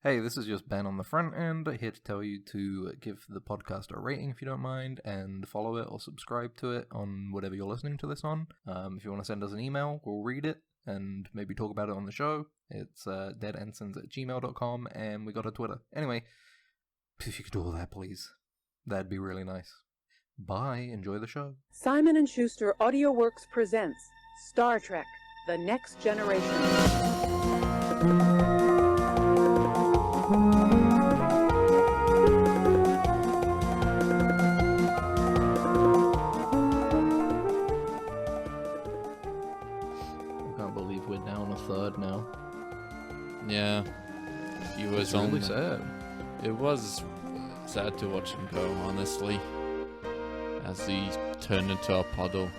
Hey, this is just Ben on the front end, here to tell you to give the podcast a rating if you don't mind, and follow it or subscribe to it on whatever you're listening to this on. If you want to send us an email, we'll read it and maybe talk about it on the show. It's deadensigns@gmail.com, and we got a Twitter. Anyway, if you could do all that, please. That'd be really nice. Bye, enjoy the show. Simon & Schuster AudioWorks presents Star Trek: The Next Generation. We're down a third now. Yeah, he was It's really sad. It was sad to watch him go, honestly, as he turned into a puddle.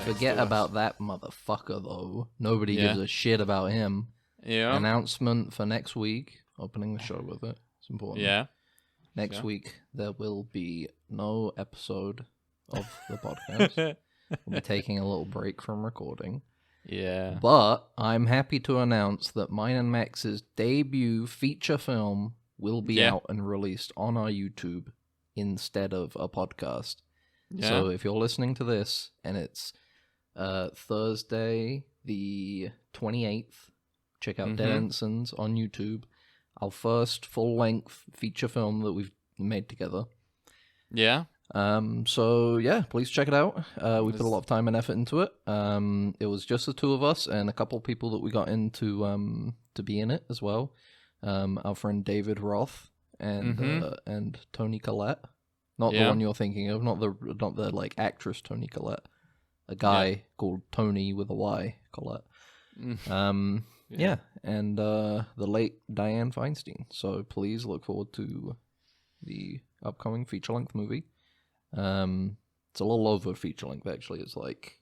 Forget about that motherfucker, though. Nobody gives a shit about him. Yeah. Announcement for next week. Opening the show with it. It's important. Yeah. Next week, there will be no episode of the podcast. We'll be taking a little break from recording. Yeah. But I'm happy to announce that mine and Max's debut feature film will be out and released on our YouTube instead of a podcast. Yeah. So if you're listening to this and it's Thursday the 28th, check out Dead Ensigns on YouTube. Our first full-length feature film that we've made together. Yeah. So yeah, please check it out. We put a lot of time and effort into it. It was just the two of us and a couple of people that we got into to be in it as well. Our friend David Roth and Toni Collette. Not the one you're thinking of, not the like actress Toni Collette. A guy called Tony with a Y, Collette. And the late Diane Feinstein. So please look forward to the upcoming feature-length movie. It's a little over feature-length, actually. It's like,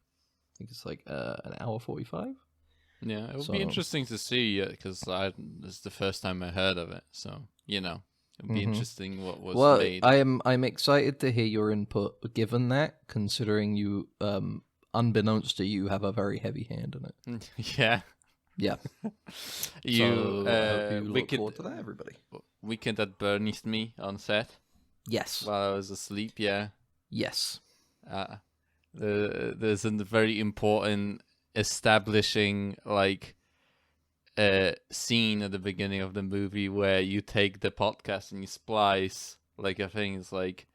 I think it's like an hour 45. Yeah, it would be interesting to see, because this is the first time I heard of it, so, you know, it would be interesting what was made. I'm excited to hear your input, given that, considering you, unbeknownst to you, have a very heavy hand in it. Yeah. Yeah. I hope you look forward to that, everybody. Weekend at Bernie's me on set. Yes. While I was asleep, yeah. Yes. There's a very important establishing, like, scene at the beginning of the movie where you take the podcast and you splice, like, a thing. It's like,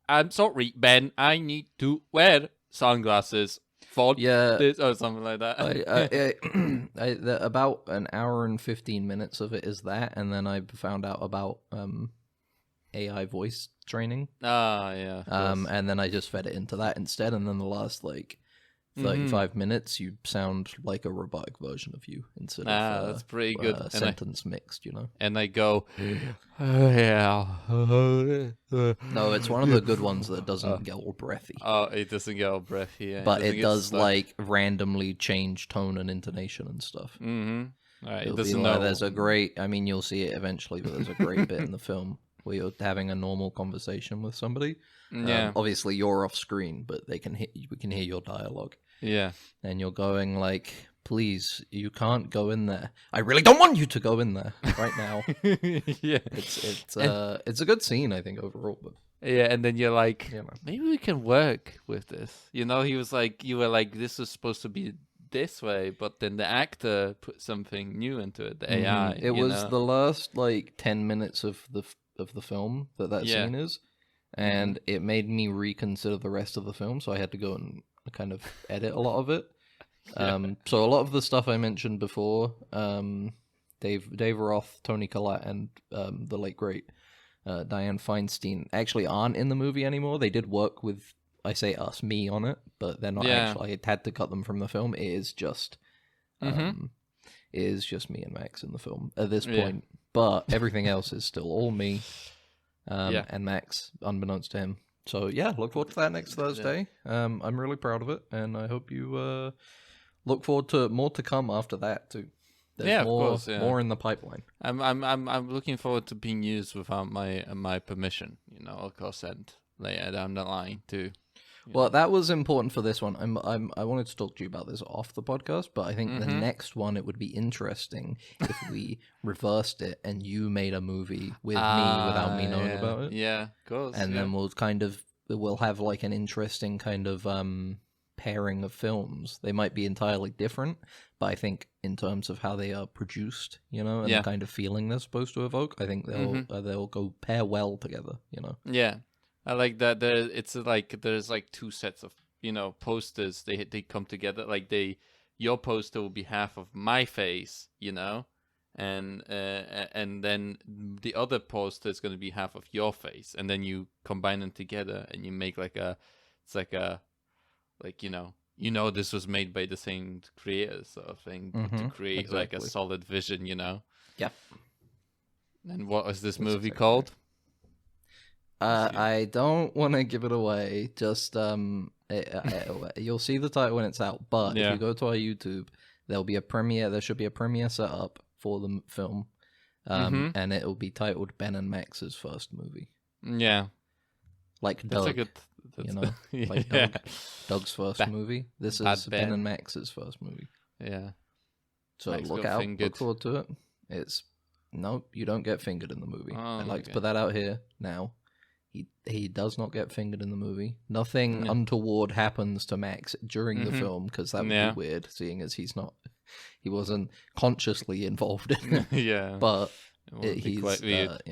I'm sorry, Ben, I need to wear sunglasses for this, or something like that. About an hour and 15 minutes of it is that, and then I found out about AI voice training. Yeah. And then I just fed it into that instead, and then the last, like, 35 minutes, you sound like a robotic version of you instead of that's pretty good. Sentence mixed, you know? And I go, yeah. No, it's one of the good ones that doesn't get all breathy. Oh, it doesn't get all breathy, yeah. But it does, like, randomly change tone and intonation and stuff. Right, It'll be like, there's a great, I mean, you'll see it eventually, but there's a great bit in the film where you're having a normal conversation with somebody. Yeah. Obviously, you're off screen, but we can hear your dialogue. Yeah. And you're going like, please, you can't go in there. I really don't want you to go in there right now. Yeah. It's a good scene, I think, overall. But yeah, and then you're like, maybe we can work with this. You know, you were like, this was supposed to be this way, but then the actor put something new into it, the AI. It was the last, like, 10 minutes of the film that scene is, and it made me reconsider the rest of the film, so I had to go and kind of edit a lot of it. So a lot of the stuff I mentioned before, Dave Roth, Toni Collette, and the late great Diane Feinstein actually aren't in the movie anymore. They did work with, I say us, me on it, but they're not actually. I had to cut them from the film. It is just me and Max in the film at this point. But everything else is still all me and Max, unbeknownst to him. So yeah, look forward to that next Thursday. I'm really proud of it, and I hope you look forward to more to come after that too. There's of course, more in the pipeline. I'm looking forward to being used without my permission. You know, of course, and later down the line too. Well, that was important for this one. I wanted to talk to you about this off the podcast, but I think the next one, it would be interesting if we reversed it and you made a movie with me without me knowing about it. Yeah, of course. And then we'll have like an interesting kind of pairing of films. They might be entirely different, but I think in terms of how they are produced, and the kind of feeling they're supposed to evoke, I think they'll go pair well together. Yeah. I like that. There's like two sets of posters. They come together. Like your poster will be half of my face, and then the other poster is going to be half of your face, and then you combine them together and you make this was made by the same creators sort of thing to create like a solid vision, Yep. And what was this movie called? I don't want to give it away. Just you'll see the title when it's out. But if you go to our YouTube, there'll be a premiere. There should be a premiere set up for the film, and it'll be titled Ben and Max's first movie. Yeah, like Doug. Like Doug's first movie. This is Ben and Max's first movie. Yeah. So look out. Look forward to it. You don't get fingered in the movie. I'd like to put that out here now. He does not get fingered in the movie. Nothing untoward happens to Max during the film, because that would be weird, seeing as he wasn't consciously involved in it. Yeah, but he's quite weird.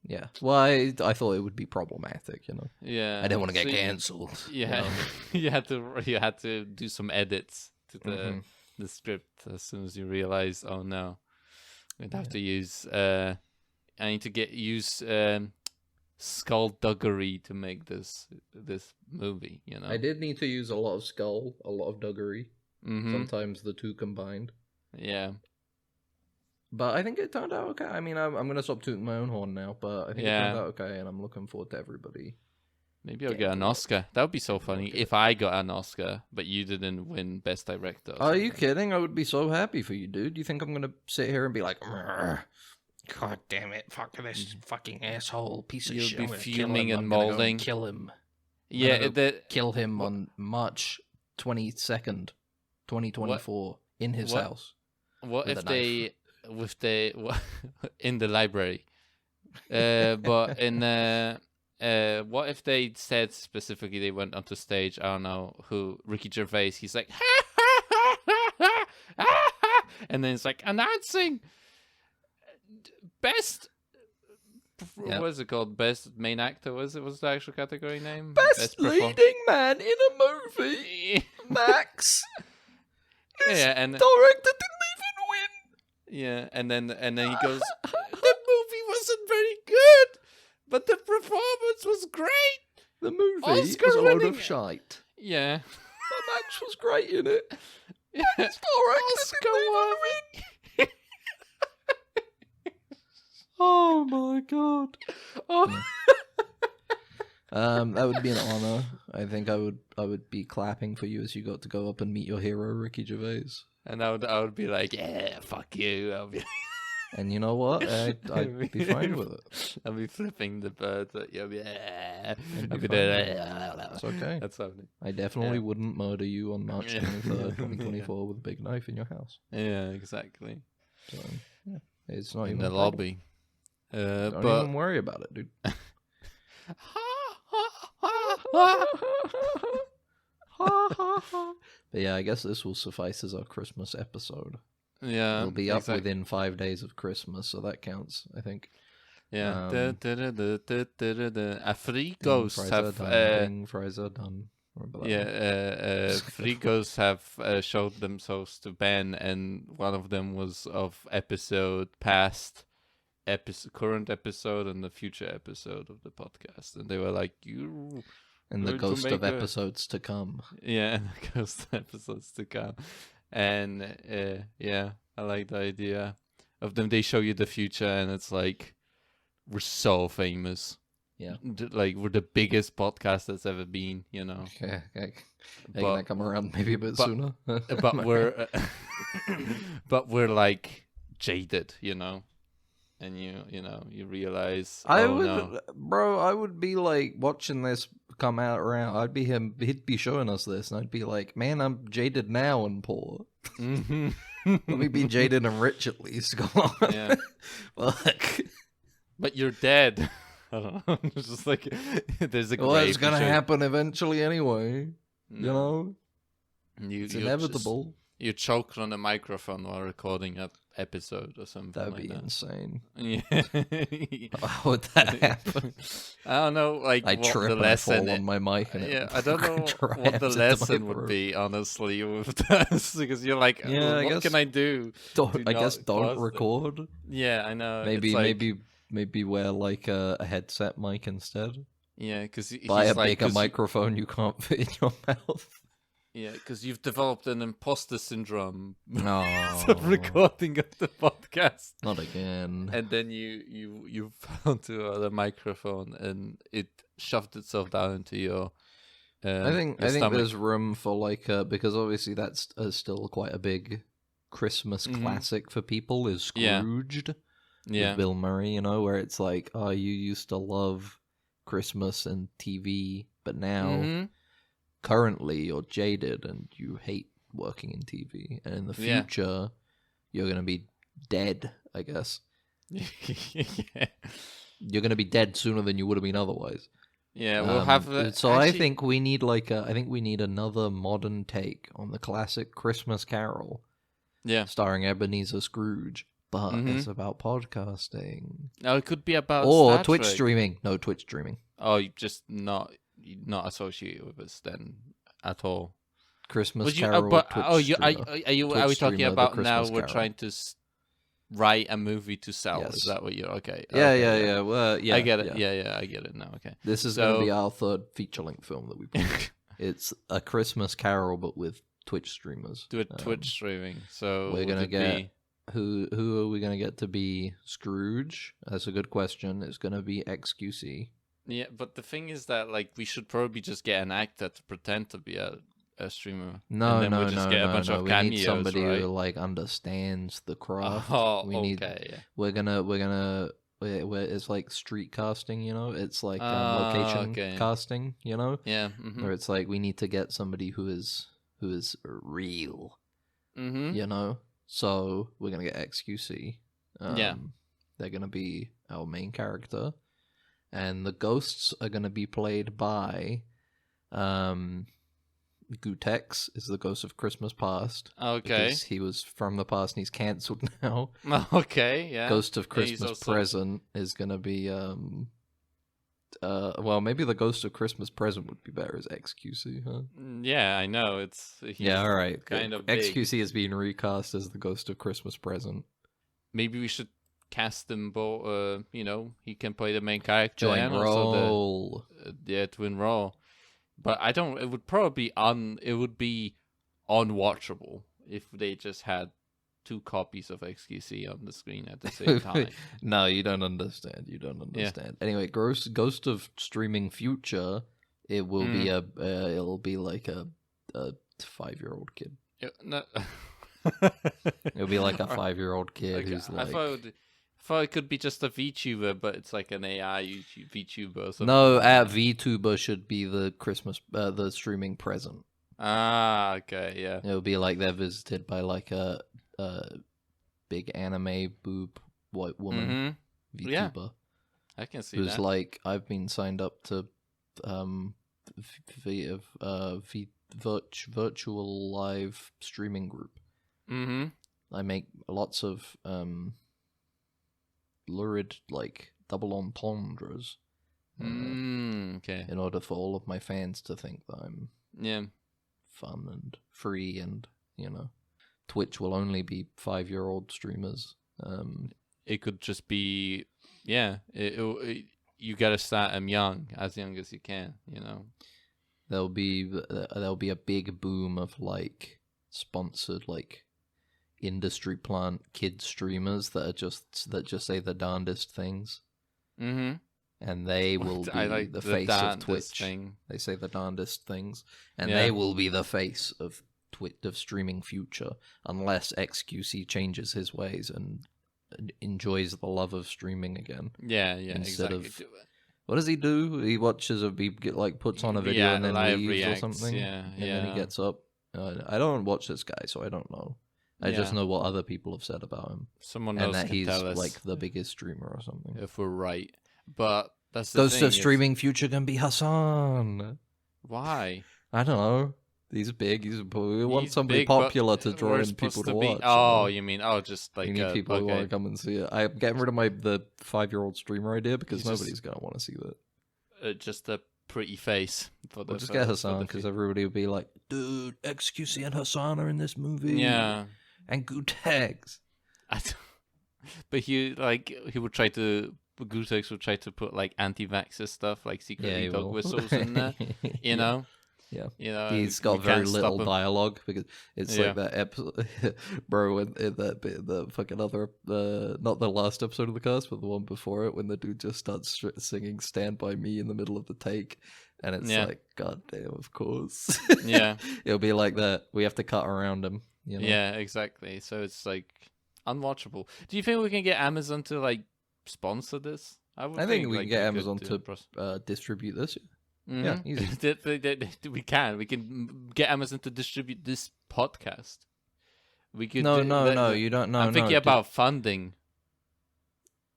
Yeah. Well, I thought it would be problematic, Yeah, I didn't want to get cancelled. Yeah, you had to do some edits to the script as soon as you realize, oh no, I'd have to use. I need to use. Skullduggery to make this movie, I did need to use a lot of skull, a lot of duggery. Sometimes the two combined. Yeah. But I think it turned out okay. I mean, I'm going to stop tooting my own horn now, but I think it turned out okay, and I'm looking forward to everybody. Maybe I'll get an Oscar. That would be so funny if I got an Oscar, but you didn't win Best Director. Are you kidding? I would be so happy for you, dude. Do you think I'm going to sit here and be like, God damn it! Fuck this fucking asshole piece of shit! You'll be fuming and molding. Kill him. Yeah, kill him on March 22nd, 2024, in his house. What if they in the library? But what if they said specifically they went onto stage? I don't know who. Ricky Gervais. He's like, and then it's like announcing. Best, what is it called? Best main actor? What's the actual category name? Best leading man in a movie. Max. And director didn't even win. Yeah, and then he goes, the movie wasn't very good, but the performance was great. The movie was a load of shite. Yeah, but Max was great in it. Yeah. Best director didn't even win. Oh my god! Oh. That would be an honor. I think I would be clapping for you as you got to go up and meet your hero, Ricky Gervais. And I would be like, yeah, fuck you. And you know what? I'd be fine with it. I'll be flipping the bird. Yeah. It's okay. That's happening. I definitely wouldn't murder you on March 23rd, 2024 with a big knife in your house. Yeah, exactly. So, yeah. It's not in even the lobby. Don't even worry about it, dude. But yeah, I guess this will suffice as our Christmas episode. Yeah, it'll be up within 5 days of Christmas, so that counts, I think. Yeah. Free ghosts have fries are done. Free ghosts have showed themselves to Ben, and one of them was of current episode and the future episode of the podcast, and they were like, "You." And the ghost of episodes to come. Yeah, and the ghost of episodes to come, and I like the idea of them. They show you the future, and it's like, we're so famous. Yeah, like we're the biggest podcast that's ever been, Okay. They're gonna come around maybe a bit sooner. but we're like jaded, and you realize. I would be like watching this come out around, I'd be him. He'd be showing us this, and I'd be like, "Man, I'm jaded now and poor. Let me be jaded and rich at least. Come on." Yeah. Fuck. But you're dead. I don't know. It's just like there's a Well, it's grave gonna to show- happen eventually anyway. You No. know, You're it's just- inevitable. You choked on a microphone while recording an episode or something. That'd like be that. insane. Yeah. How would that happen? I don't know, like I what trip the and I fall lesson. on my mic, and Yeah, it I don't know what the drives into my lesson would throat. be, honestly, with this, because you're like, Yeah, I what guess can I do? Don't, Do I guess not don't pause it. record. Yeah, I know. Maybe it's like, maybe wear like a headset mic instead. yeah, because Buy a like, bigger 'cause microphone you can't fit in your mouth. yeah, because you've developed an imposter syndrome No, of recording of the podcast. not again. And then you found the microphone and it shoved itself down into your. I think stomach. there's room for like because obviously that's still quite a big Christmas Mhm. classic for people is Yeah. Scrooged Yeah. with Bill Murray, you know, where it's like, oh, you used to love Christmas and TV, but now Mhm. currently you're jaded and you hate working in TV, and in the Yeah. future you're gonna be dead. I guess yeah. you're gonna be dead sooner than you would have been otherwise. Yeah. We'll have the. So I actually- think we need I think we need another modern take on the classic Christmas Carol, Yeah. starring Ebenezer Scrooge, but Mhm. it's about podcasting No, it could be about or Star Twitch Trek. streaming. No, Twitch streaming. Oh, you just not associated with us then at all. Christmas Would you? Carol. But Twitch are you? streamer. Are Twitch we talking streamer, the about now? Christmas We're Carol. trying to write a movie to sell. Yes. Is that what you're? Okay. Yeah, okay, yeah. Well, yeah. I get it. yeah. Yeah, I get it now. Okay. This is going to be So- our third feature-length film that we put. It's a Christmas Carol, but with Twitch streamers. Do it Twitch streaming. So we're would gonna it get be- who are we gonna get to be Scrooge? That's a good question. It's gonna be XQC. Yeah, but the thing is that like we should probably just get an actor to pretend to be a streamer. No, and then no, we'll just no, get a no, bunch no. of We cameos, need somebody right? who like understands the craft. Oh, we need. okay. Yeah. We're gonna. It's like street casting, you know. It's like Ah, location okay. casting, you know. Yeah. Mm-hmm. Where it's like we need to get somebody who is real, Mm-hmm. you know. So we're gonna get XQC. Yeah. They're gonna be our main character, and the ghosts are gonna be played by, Gutex is the ghost of Christmas past. Okay. Because he was from the past and he's cancelled now. Okay. Yeah. Ghost of Yeah, he's Christmas also- Present is gonna be well, maybe the Ghost of Christmas Present would be better as XQC, huh? Yeah, I know. Yeah, all right. kind of big. XQC is being recast as the Ghost of Christmas Present. Maybe we should cast them both. You know, he can play the main character Joint and also role. the twin role. But I don't. It would probably It would be unwatchable if they just had 2 copies of XQC on the screen at the same time. No, you don't understand. You don't understand. Anyway, Ghost of Streaming Future. It will be it'll be like a 5-year-old kid. Yeah, no. It'll be like a 5-year-old kid Okay, who's I like. thought it could be just a VTuber, but it's like an AI VTuber or something. No, VTuber should be the Christmas, the streaming present. Ah, okay, yeah. It would be like they're visited by like a big anime boob white woman Mm-hmm. Yeah. VTuber I can see who's that. like, I've been signed up to virtual live streaming group. Mm-hmm. I make lots of lurid like double entendres. Okay. In order for all of my fans to think that I'm Yeah. fun and free, and you know, Twitch will only be 5-year-old streamers. It could just be, yeah. You gotta start them young as you can. You know. There'll be a big boom of like sponsored like industry plant kid streamers that just say the darndest things, Mm-hmm. and they will be I like the face of Twitch. thing. They say the darndest things, and Yeah. they will be the face of streaming future, unless XQC changes his ways and enjoys the love of streaming again. Yeah, Instead exactly. What does he do? He watches puts on a video Yeah, and then live leaves reacts, or something. yeah, And then he gets up. I don't watch this guy, so I don't know. I just know what other people have said about him. Someone And else that can he's tell us like the biggest streamer or something. if we're right. But that's the Ghost thing. of Streaming Future can be Hassan. Why? I don't know. He's big. We want He's somebody big, but popular to draw we're in supposed people to be. watch. Oh, you you mean just like need people who want to okay. come and see it. I'm getting rid of the 5-year-old streamer idea because He's just- nobody's gonna want to see that. Just a pretty face for the. We'll just for get the- for Hassan the because fe- everybody would be like, "Dude, XQC and Hassan are in this movie." Yeah, and Gutex. but he would try to. Gutex would try to put like anti-vaxxer stuff, like secretly he dog will. whistles in there. You know. Yeah. You know, He's we got very can't stop little him. dialogue because it's Yeah. like that episode, bro. In that bit, the fucking other, not the last episode of the cast, but the one before it, when the dude just starts singing "Stand by Me" in the middle of the take, and it's Yeah. like, God damn, of course. Yeah. It'll be like that. We have to cut around him. You know? Yeah, exactly. So it's like unwatchable. Do you think we can get Amazon to like sponsor this? I think we like, can get they Amazon could, to distribute this. Mhm. Yeah, easy. We can get Amazon to distribute this podcast. We could. No, do- you don't know. I'm thinking about funding.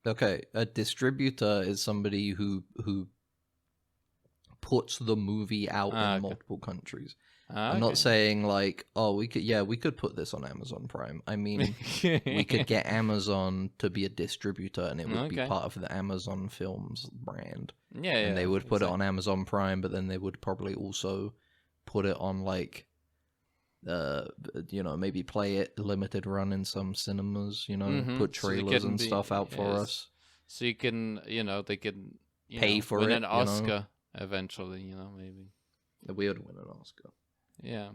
Okay, a distributor is somebody who puts the movie out in okay. multiple countries. Ah, I'm not okay. saying like, oh, we could put this on Amazon Prime. I mean, we could get Amazon to be a distributor, and it would be Okay. part of the Amazon Films brand. Yeah, And they would put it exactly. on Amazon Prime, but then they would probably also put it on like, maybe play it limited run in some cinemas. Mhm. Put So they trailers can and be- stuff out for yes. us. So you can, they can Pay for win it, an you know? Oscar eventually. Maybe. We would win an Oscar. Yeah.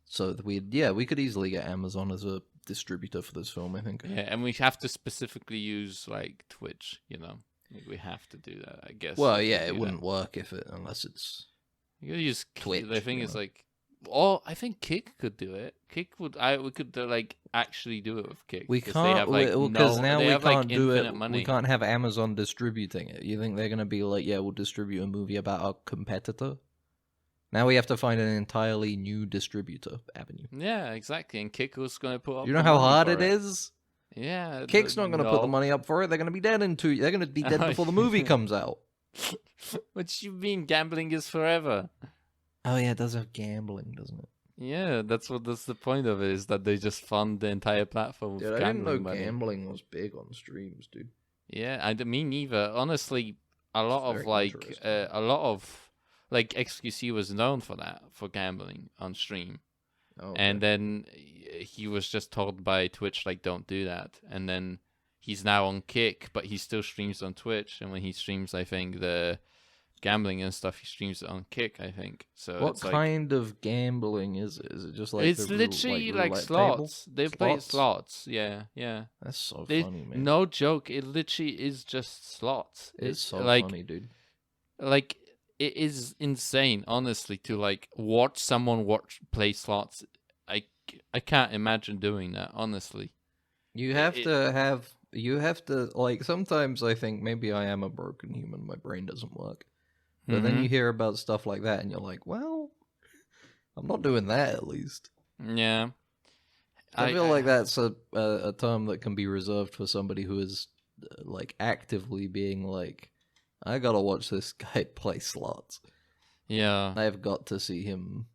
So we could easily get Amazon as a distributor for this film, I think. Yeah, and we have to specifically use like Twitch. Like, we have to do that, I guess. Well, if we yeah, do it wouldn't that. work unless it's You could use Twitch, The thing you is know. like, oh, I think Kick could do it. We could like actually do it with Kick. we 'cause can't they have, like, because now they we have, like, can't do it. infinite money. We can't have Amazon distributing it. You think they're gonna be like, yeah, we'll distribute a movie about our competitor? Now we have to find an entirely new distributor avenue. Yeah, exactly. And Kick was going to put up. You know the how money hard for it is? Yeah. Kick's not going to put the no. money up for it. They're going to be dead They're going to be dead before the movie comes out. What you mean? Gambling is forever. Oh yeah, it does have gambling, doesn't it? Yeah, that's the point of it, is that they just fund the entire platform with Dude, I didn't know gambling money. gambling was big on streams, dude. Yeah, me neither. Honestly, a lot It's of very interesting. XQC was known for that, for gambling on stream. Oh, And then he was just told by Twitch, like, don't do that. And then he's now on Kick, but he still streams on Twitch. And when he streams, I think, the gambling and stuff, he streams it on Kick, I think. So what it's like, kind of gambling is it? Is it just like it's the literally like roulette slots. table? They play slots. Yeah. That's so They- funny, man. No joke. It literally is just slots. It's so like, funny, dude. Like, it is insane, honestly, to like watch someone play slots. I can't imagine doing that, honestly. You have to like, sometimes I think maybe I am a broken human, my brain doesn't work. But then Mhm. you hear about stuff like that and you're like, well, I'm not doing that at least. Yeah. I feel like that's a term that can be reserved for somebody who is like actively being like, I gotta watch this guy play slots. Yeah. I have got to see him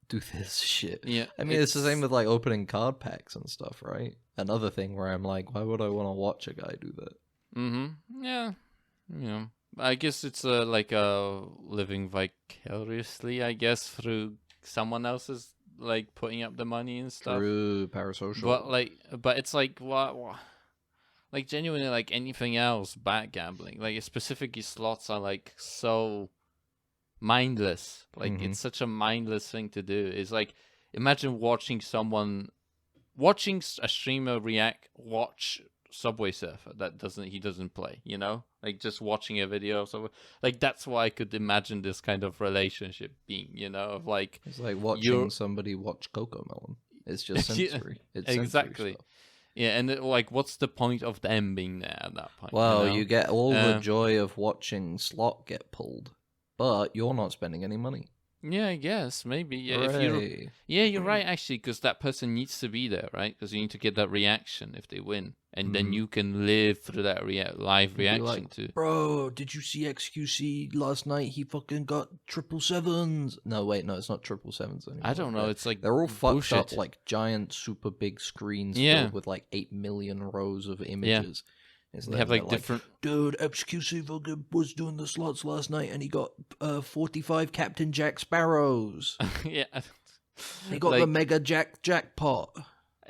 do this shit. Yeah. I mean, it's the same with like opening card packs and stuff, right? Another thing where I'm like, why would I want to watch a guy do that? Mm-hmm. Yeah. Yeah. I guess it's like living vicariously, I guess, through someone else's like putting up the money and stuff. Through parasocial. But it's like what like genuinely, like anything else, bad gambling, like specifically slots are like so mindless. Like Mhm. it's such a mindless thing to do. It's like, imagine watching a streamer watch Subway Surfer that he doesn't play, like just watching a video. So like that's why I could imagine this kind of relationship being, of like, It's like watching somebody watch Cocomelon. It's just Yeah, sensory. It's exactly. sensory stuff. Yeah, and like, what's the point of them being there at that point? Well, you know? you get all the Um, joy of watching Slot get pulled, but you're not spending any money. Yeah, I guess maybe. Yeah, Hooray. you're right actually, because that person needs to be there, right? Because you need to get that reaction if they win, and then you can live through that live Be reaction like, too. bro, did you see XQC last night? He fucking got 777s. No, wait, no, it's not 777s anymore. I don't know. It's like They're all fucked bullshit. up, like giant, super big screens Yeah. filled with like 8 million rows of images. It's They have like different. dude, XQC fucking was doing the slots last night and he got 45 Captain Jack Sparrows. Yeah. He got the Mega Jackpot.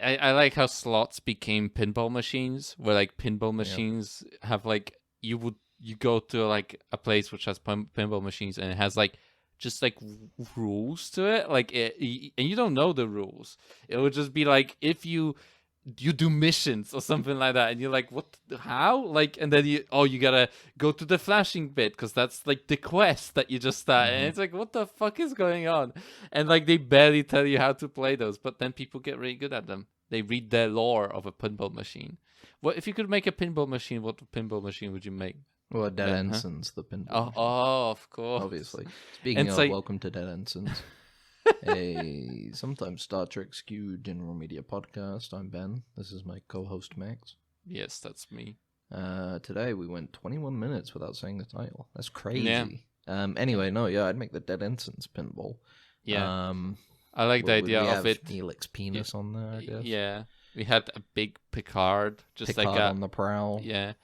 I like how slots became pinball machines, where like pinball machines have like you go to like a place which has pinball machines and it has like just like rules to it, like and you don't know the rules. It would just be like if you do missions or something like that, and you're like, what? How? Like, and then you gotta go to the flashing bit because that's like the quest that you just start, and it's like, what the fuck is going on? And like they barely tell you how to play those, but then people get really good at them. They read the lore of a pinball machine. What if you could make a pinball machine? What pinball machine would you make? Well, Dead Ensigns, the pinball. Oh, of course. Obviously. Speaking of, like, welcome to Dead Ensigns. A sometimes Star Trek skewed general media podcast. I'm Ben. This is my co-host Max. Yes, that's me. Today we went 21 minutes without saying the title. That's crazy. Yeah. Anyway, no, yeah, I'd make the Dead Ensigns pinball. Yeah. I like the idea of it. Neelix's penis on there, I guess. Yeah. We had a big Picard, just Picard like on the prowl. Yeah,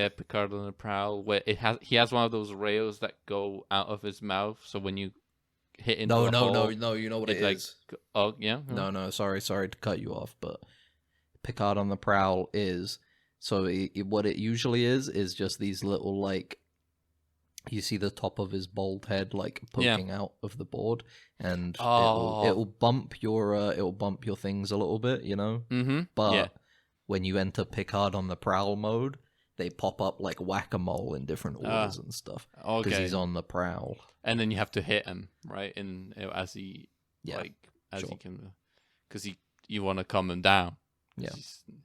Picard on the prowl. Where he has one of those rails that go out of his mouth, so when you hit into No, a hole, you know what it like, is. Oh yeah. No, sorry to cut you off, but Picard on the prowl is so what it usually is just these little like you see the top of his bald head like poking out of the board, and it'll bump your things a little bit, you know. But when you enter Picard on the prowl mode, they pop up like whack-a-mole in different orders and stuff because he's on the prowl. And then you have to hit him right as he he can, because you want to calm him down. Yeah,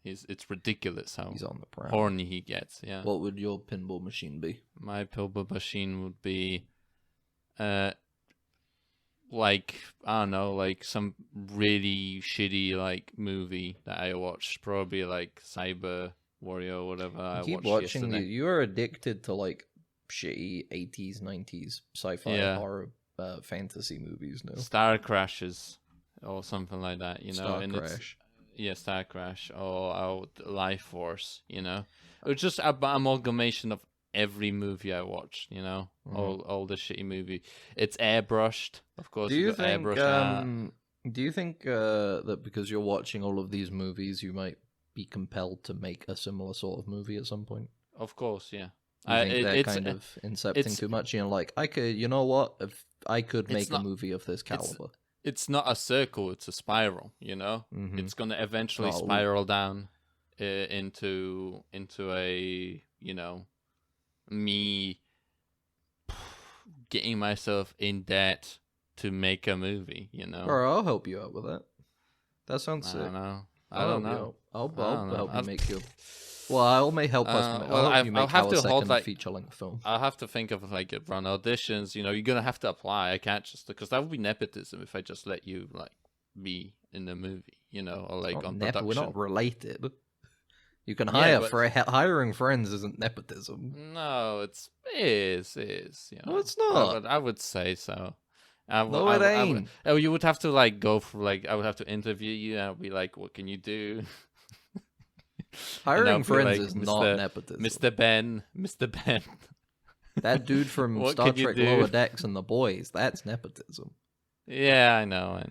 it's ridiculous how he's on the prowl. Horny he gets. Yeah. What would your pinball machine be? My pinball machine would be, like, I don't know, like some really shitty like movie that I watched, probably like Cyber Warrior or whatever. I keep watched watching yesterday. you are addicted to like shitty 80s 90s sci-fi horror fantasy movies now. Star Crashes or something like that, you know. Star Crash. Star Crash or Life Force, you know. It's just an amalgamation of every movie I watched, you know. All the shitty movie. It's airbrushed, of course. Do you think that because you're watching all of these movies you might be compelled to make a similar sort of movie at some point? Of course, yeah. I think they're kind of incepting too much. You know, like I could, you know what? If I could make a movie of this caliber, it's not a circle; it's a spiral. You know, it's gonna eventually spiral down into a me getting myself in debt to make a movie. You know, or I'll help you out with that. That sounds sick. I don't know. I'll help you make your. Well, I'll help us. I'll help you make our second feature-length film. I'll have to think of like run auditions. You know, you're gonna have to apply. I can't just because that would be nepotism if I just let you like be in the movie. You know, or like on production. We're not related. You can hire hiring friends isn't nepotism. No, it is. You know, no, it's not. I would say so. It ain't. You would have to like go for like I would have to interview you and I'd be like, what can you do? Hiring friends is not nepotism. Mr. Ben. That dude from Star Trek Lower Decks and The Boys, that's nepotism. Yeah, I know.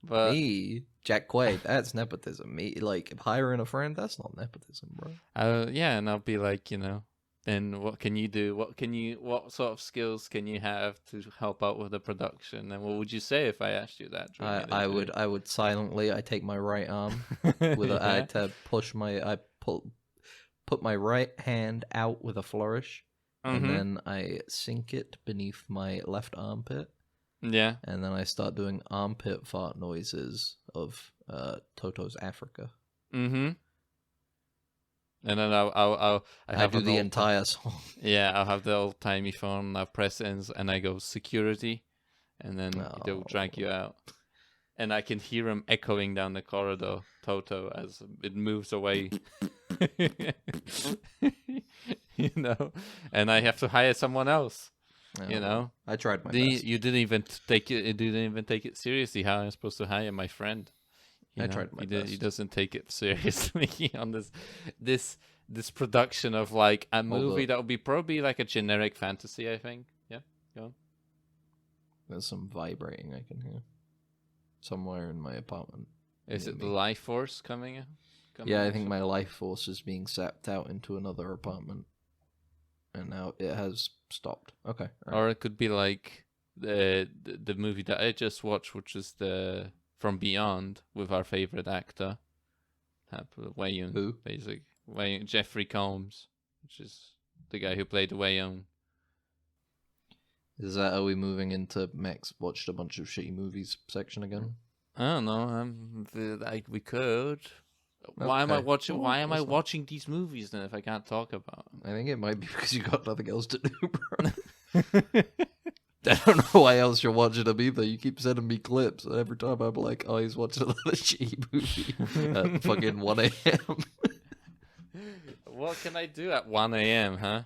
But me, Jack Quaid, that's nepotism. Me, like, hiring a friend, that's not nepotism, bro. And I'll be like, you know, then what can you do? What sort of skills can you have to help out with the production? And what would you say if I asked you that? I would silently. I take my right arm put my right hand out with a flourish, and then I sink it beneath my left armpit. Yeah, and then I start doing armpit fart noises of Toto's Africa. And then I I have do an the old- entire song. Yeah, I'll have the old timey phone. I press ends and I go security, and then they'll drag you out. And I can hear him echoing down the corridor, Toto, as it moves away. You know, and I have to hire someone else. You know, I tried my best. you didn't even take it. You didn't even take it seriously. How am I supposed to hire my friend? You I know, tried my he best. doesn't take it seriously on this production of like a movie up. that would be probably like a generic fantasy. I think. Yeah, go on. There's some vibrating I can hear somewhere in my apartment. Is near it the me. life force coming? Yeah, I think my life force is being sapped out into another apartment, and now it has stopped. Okay. all right. Or it could be like the movie that I just watched, which is the From Beyond with our favorite actor, Wayne. Who? Basically, Wayne Jeffrey Combs, which is the guy who played Wayne. Is that, are we moving into Max watched a bunch of shitty movies section again? I don't know. We could. Why am I Okay. watching? Well, Why am I that's not- watching these movies then if I can't talk about I think it might be because you got nothing else to do, bro. them? I don't know why else you're watching them either. You keep sending me clips, and every time I'm like, oh, he's watching another shitty movie at fucking 1 a.m. What can I do at 1 a.m., huh?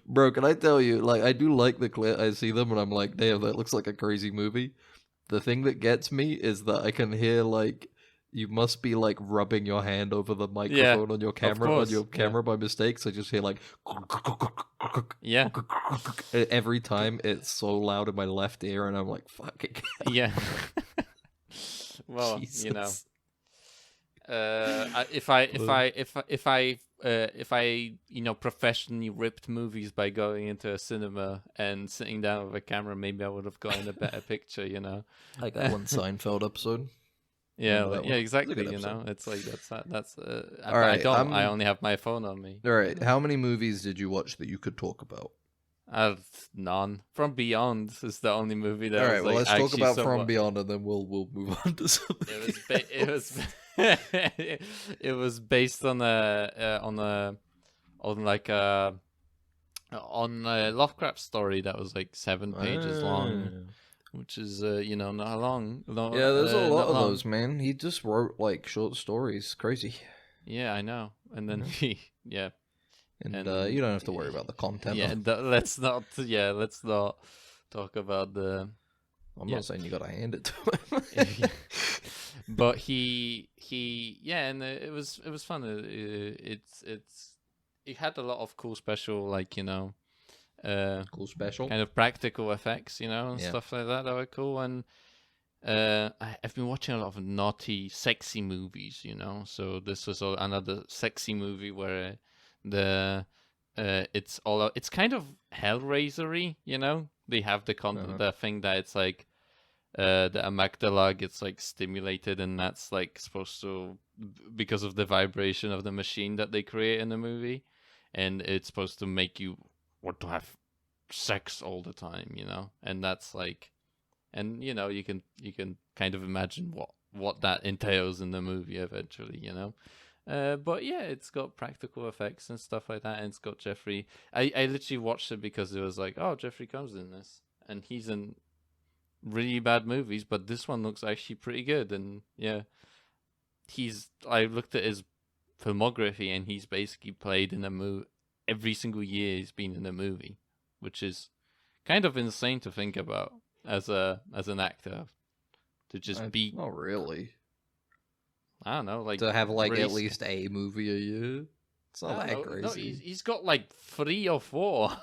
Bro, can I tell you, like, I do like the clip. I see them, and I'm like, damn, that looks like a crazy movie. The thing that gets me is that I can hear, like, you must be, like, rubbing your hand over the microphone on your course, camera by mistake, so I just hear, like... Yeah. Every time it's so loud in my left ear, and I'm like, fucking hell. Yeah. Well, you know, Jesus. if I you know professionally ripped movies by going into a cinema and sitting down with a camera, maybe I would have gotten a better picture. You know. Like that one Seinfeld episode. Yeah, Remember that yeah, one? exactly. It's a good You know, episode. it's like that's. All right, I only have my phone on me. All right, how many movies did you watch that you could talk about? None. From Beyond is the only movie that. All was, right, well, like, let's talk actually about somewhat... From Beyond, and then we'll move on to something. It was it was based on a Lovecraft story that was like 7 pages long, which is you know not long. Yeah, there's a lot not of long. those, man. He just wrote like short stories. Crazy. Yeah, I know. And then yeah. And, And, you don't have to worry about the content. Yeah, let's not talk about the. I'm yeah. not saying you gotta hand it to him. But he yeah, and it was fun. It had a lot of cool special, like, you know, Cool special. kind of practical effects, you know, and Yeah. stuff like that were cool. And I've been watching a lot of naughty, sexy movies, you know. So this was another sexy movie where it's kind of Hellraiser-y, you know. They have the thing that it's like the amygdala gets like stimulated, and that's like supposed to, because of the vibration of the machine that they create in the movie, and it's supposed to make you want to have sex all the time, you know. And that's like, and you know, you can kind of imagine what that entails in the movie eventually, you know. But yeah, it's got practical effects and stuff like that, and it's got Jeffrey. I literally watched it because it was like, oh, Jeffrey Combs in this, and he's in really bad movies, but this one looks actually pretty good. And yeah, I looked at his filmography, and he's basically played in a movie every single year he's been in a movie, which is kind of insane to think about as an actor, to just be, Not really. I don't know, like To have like at release- least a movie a year. It's not that crazy. No, he's got like 3 or 4,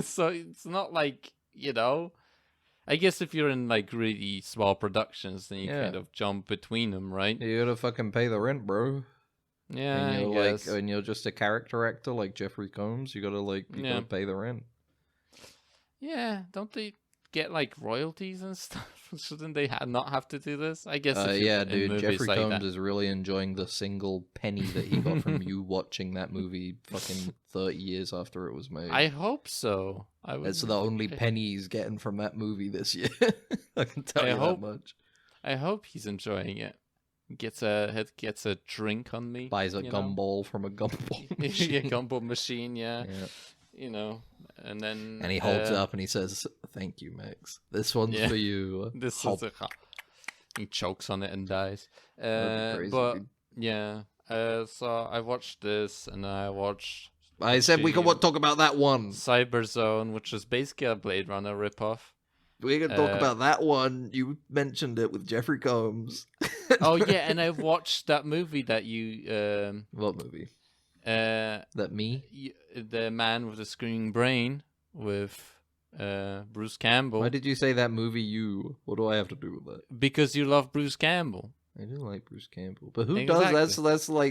so it's not like, you know. I guess if you're in like really small productions, then you Yeah. kind of jump between them, right? You gotta fucking pay the rent, bro. Yeah, And I you're guess. and you're just a character actor like Jeffrey Combs. You gotta Yeah. gotta pay the rent. Yeah, don't they get like royalties and stuff? Shouldn't they not have to do this? I guess. If Yeah, in dude. movies Jeffrey like Combs that. is really enjoying the single penny that he got from you watching that movie fucking 30 years after it was made. I hope so. It's the only penny he's getting from that movie this year. I can tell I you hope- that much. I hope he's enjoying it. gets a drink on me. Buys a you know? gumball from a gumball Yeah, machine. gumball machine, yeah. Yeah. You know, and then And he holds it up and he says, "Thank you, Max. This one's yeah. for you." This Hop. is he chokes on it and dies. That'd be crazy, But dude. yeah, so I watched this and I watched. I said we can talk about that one. Cyberzone, which is basically a Blade Runner ripoff. We can talk about that one. You mentioned it with Jeffrey Combs. Oh yeah, and I watched that movie that you What movie? that me? The Man with the Screaming Brain with Bruce Campbell. Why did you say that movie? You? What do I have to do with that? Because you love Bruce Campbell. I do like Bruce Campbell, but who Exactly. does?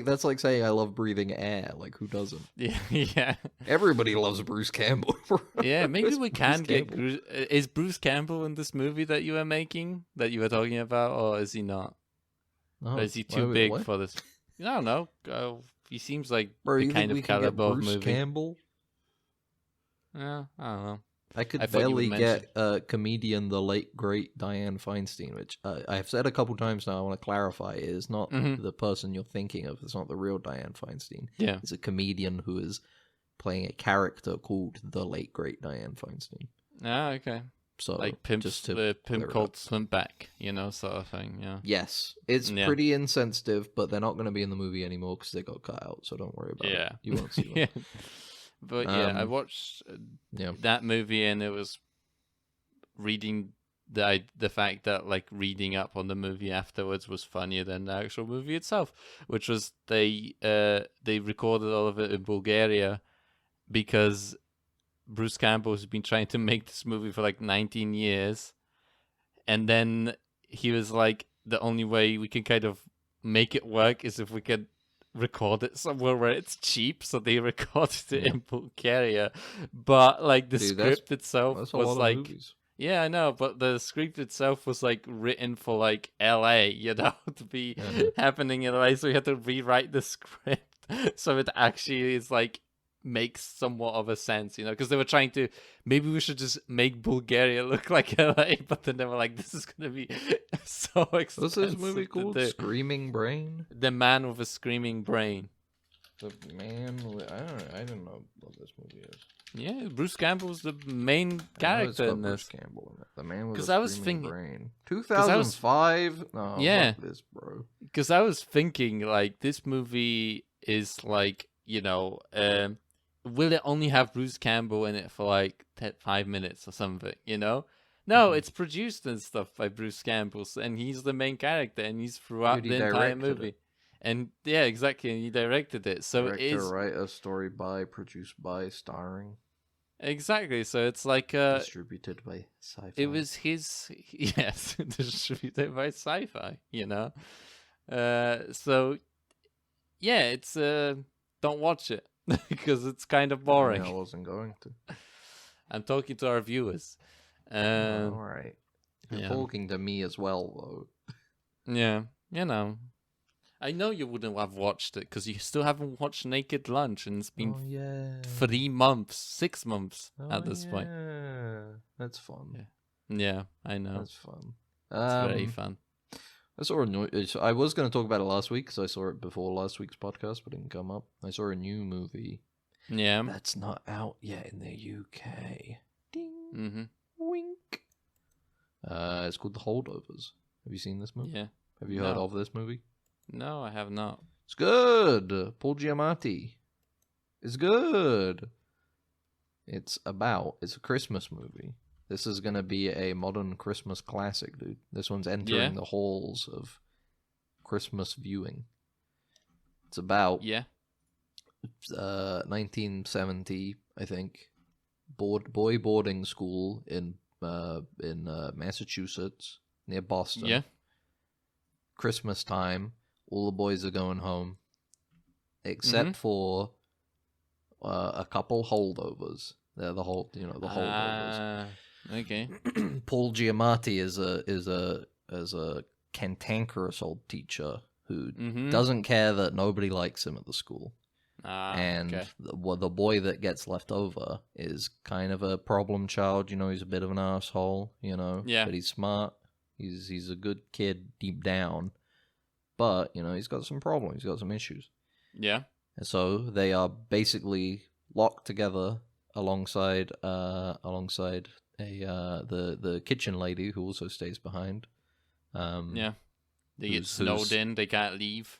That's like saying I love breathing air. Like who doesn't? Yeah, yeah. Everybody loves Bruce Campbell. Yeah, maybe Who's we Bruce can get. Campbell? Is Bruce Campbell in this movie that you were making, that you were talking about, or is he not? No, Or is he too big for this? I don't know. He seems like Bro, the you kind think we of can get caliber of Bruce movie. Campbell? Yeah, I don't know. I could I thought you barely would get comedian the late great Diane Feinstein, which I have said a couple times now. I want to clarify: it is not Mhm. the person you're thinking of. It's not the real Diane Feinstein. Yeah. It's a comedian who is playing a character called the late great Diane Feinstein. Ah, okay. So Like Pimp, just to Pimp clear it called up. Slimpback, sort of thing. Yeah. Yes, it's Yeah. pretty insensitive, but they're not going to be in the movie anymore because they got cut out. So don't worry about Yeah. it. You won't see them. Yeah. But yeah, I Um, watched Yeah. that movie, and it was reading the fact that like reading up on the movie afterwards was funnier than the actual movie itself, which was they recorded all of it in Bulgaria because Bruce Campbell has been trying to make this movie for like 19 years, and then he was like, the only way we can kind of make it work is if we can record it somewhere where it's cheap, so they recorded it in Bulgaria. But like the Dude, that's- script itself That's a was lot of like, movies. yeah, I know, but the script itself was like written for like LA, to be Yeah. happening in LA, so we had to rewrite the script so it actually is like makes somewhat of a sense, because they were trying to, maybe we should just make Bulgaria look like LA, but then they were like, this is gonna be so expensive. What's this movie to called? do. Screaming Brain. The Man with a Screaming Brain. The man. I don't know what this movie is. Yeah, Bruce Campbell's the main I know it's character got in Bruce this. Campbell in it. The man with 'Cause a I was screaming thinking- brain. 'cause 2005. No, Yeah. fuck this, bro. Because I was thinking, like, this movie is like, will it only have Bruce Campbell in it for like 5 minutes or something? No, Mhm. it's produced and stuff by Bruce Campbell, and he's the main character, and he's throughout Dude, he the entire directed movie. it. And yeah, exactly, and he directed it, so Director, it is writer, story by, produced by, starring, exactly. So it's like distributed by Sci-Fi. it was his yes, distributed by Sci-Fi. So yeah, it's don't watch it because it's kind of boring. I wasn't going to. I'm talking to our viewers. All right. You're yeah. talking to me as well, though. Yeah, I know you wouldn't have watched it because you still haven't watched Naked Lunch, and it's been Oh yeah. 3 months, 6 months Oh, at this point. Yeah, that's fun. Yeah, I know. That's fun. It's very fun. I saw a new. I was going to talk about it last week because I saw it before last week's podcast, but it didn't come up. I saw a new movie Yeah. that's not out yet in the UK. Ding, Mm-hmm. wink. It's called The Holdovers. Have you seen this movie? Yeah. Have you heard No. of this movie? No, I have not. It's good. Paul Giamatti. It's good. It's a Christmas movie. This is going to be a modern Christmas classic, dude. This one's entering the halls of Christmas viewing. It's about Yeah. 1970, I think. Boy boarding school in Massachusetts near Boston. Yeah. Christmas time. All the boys are going home, except for a couple holdovers. They're the holdovers. Okay. Paul Giamatti is a cantankerous old teacher who Mm-hmm. doesn't care that nobody likes him at the school, and okay. the boy that gets left over is kind of a problem child. He's a bit of an asshole. Yeah. But he's smart. He's a good kid deep down. but he's got some problems. He's got some issues. Yeah. And so they are basically locked together alongside a the kitchen lady who also stays behind. Yeah. They get snowed in. They can't leave.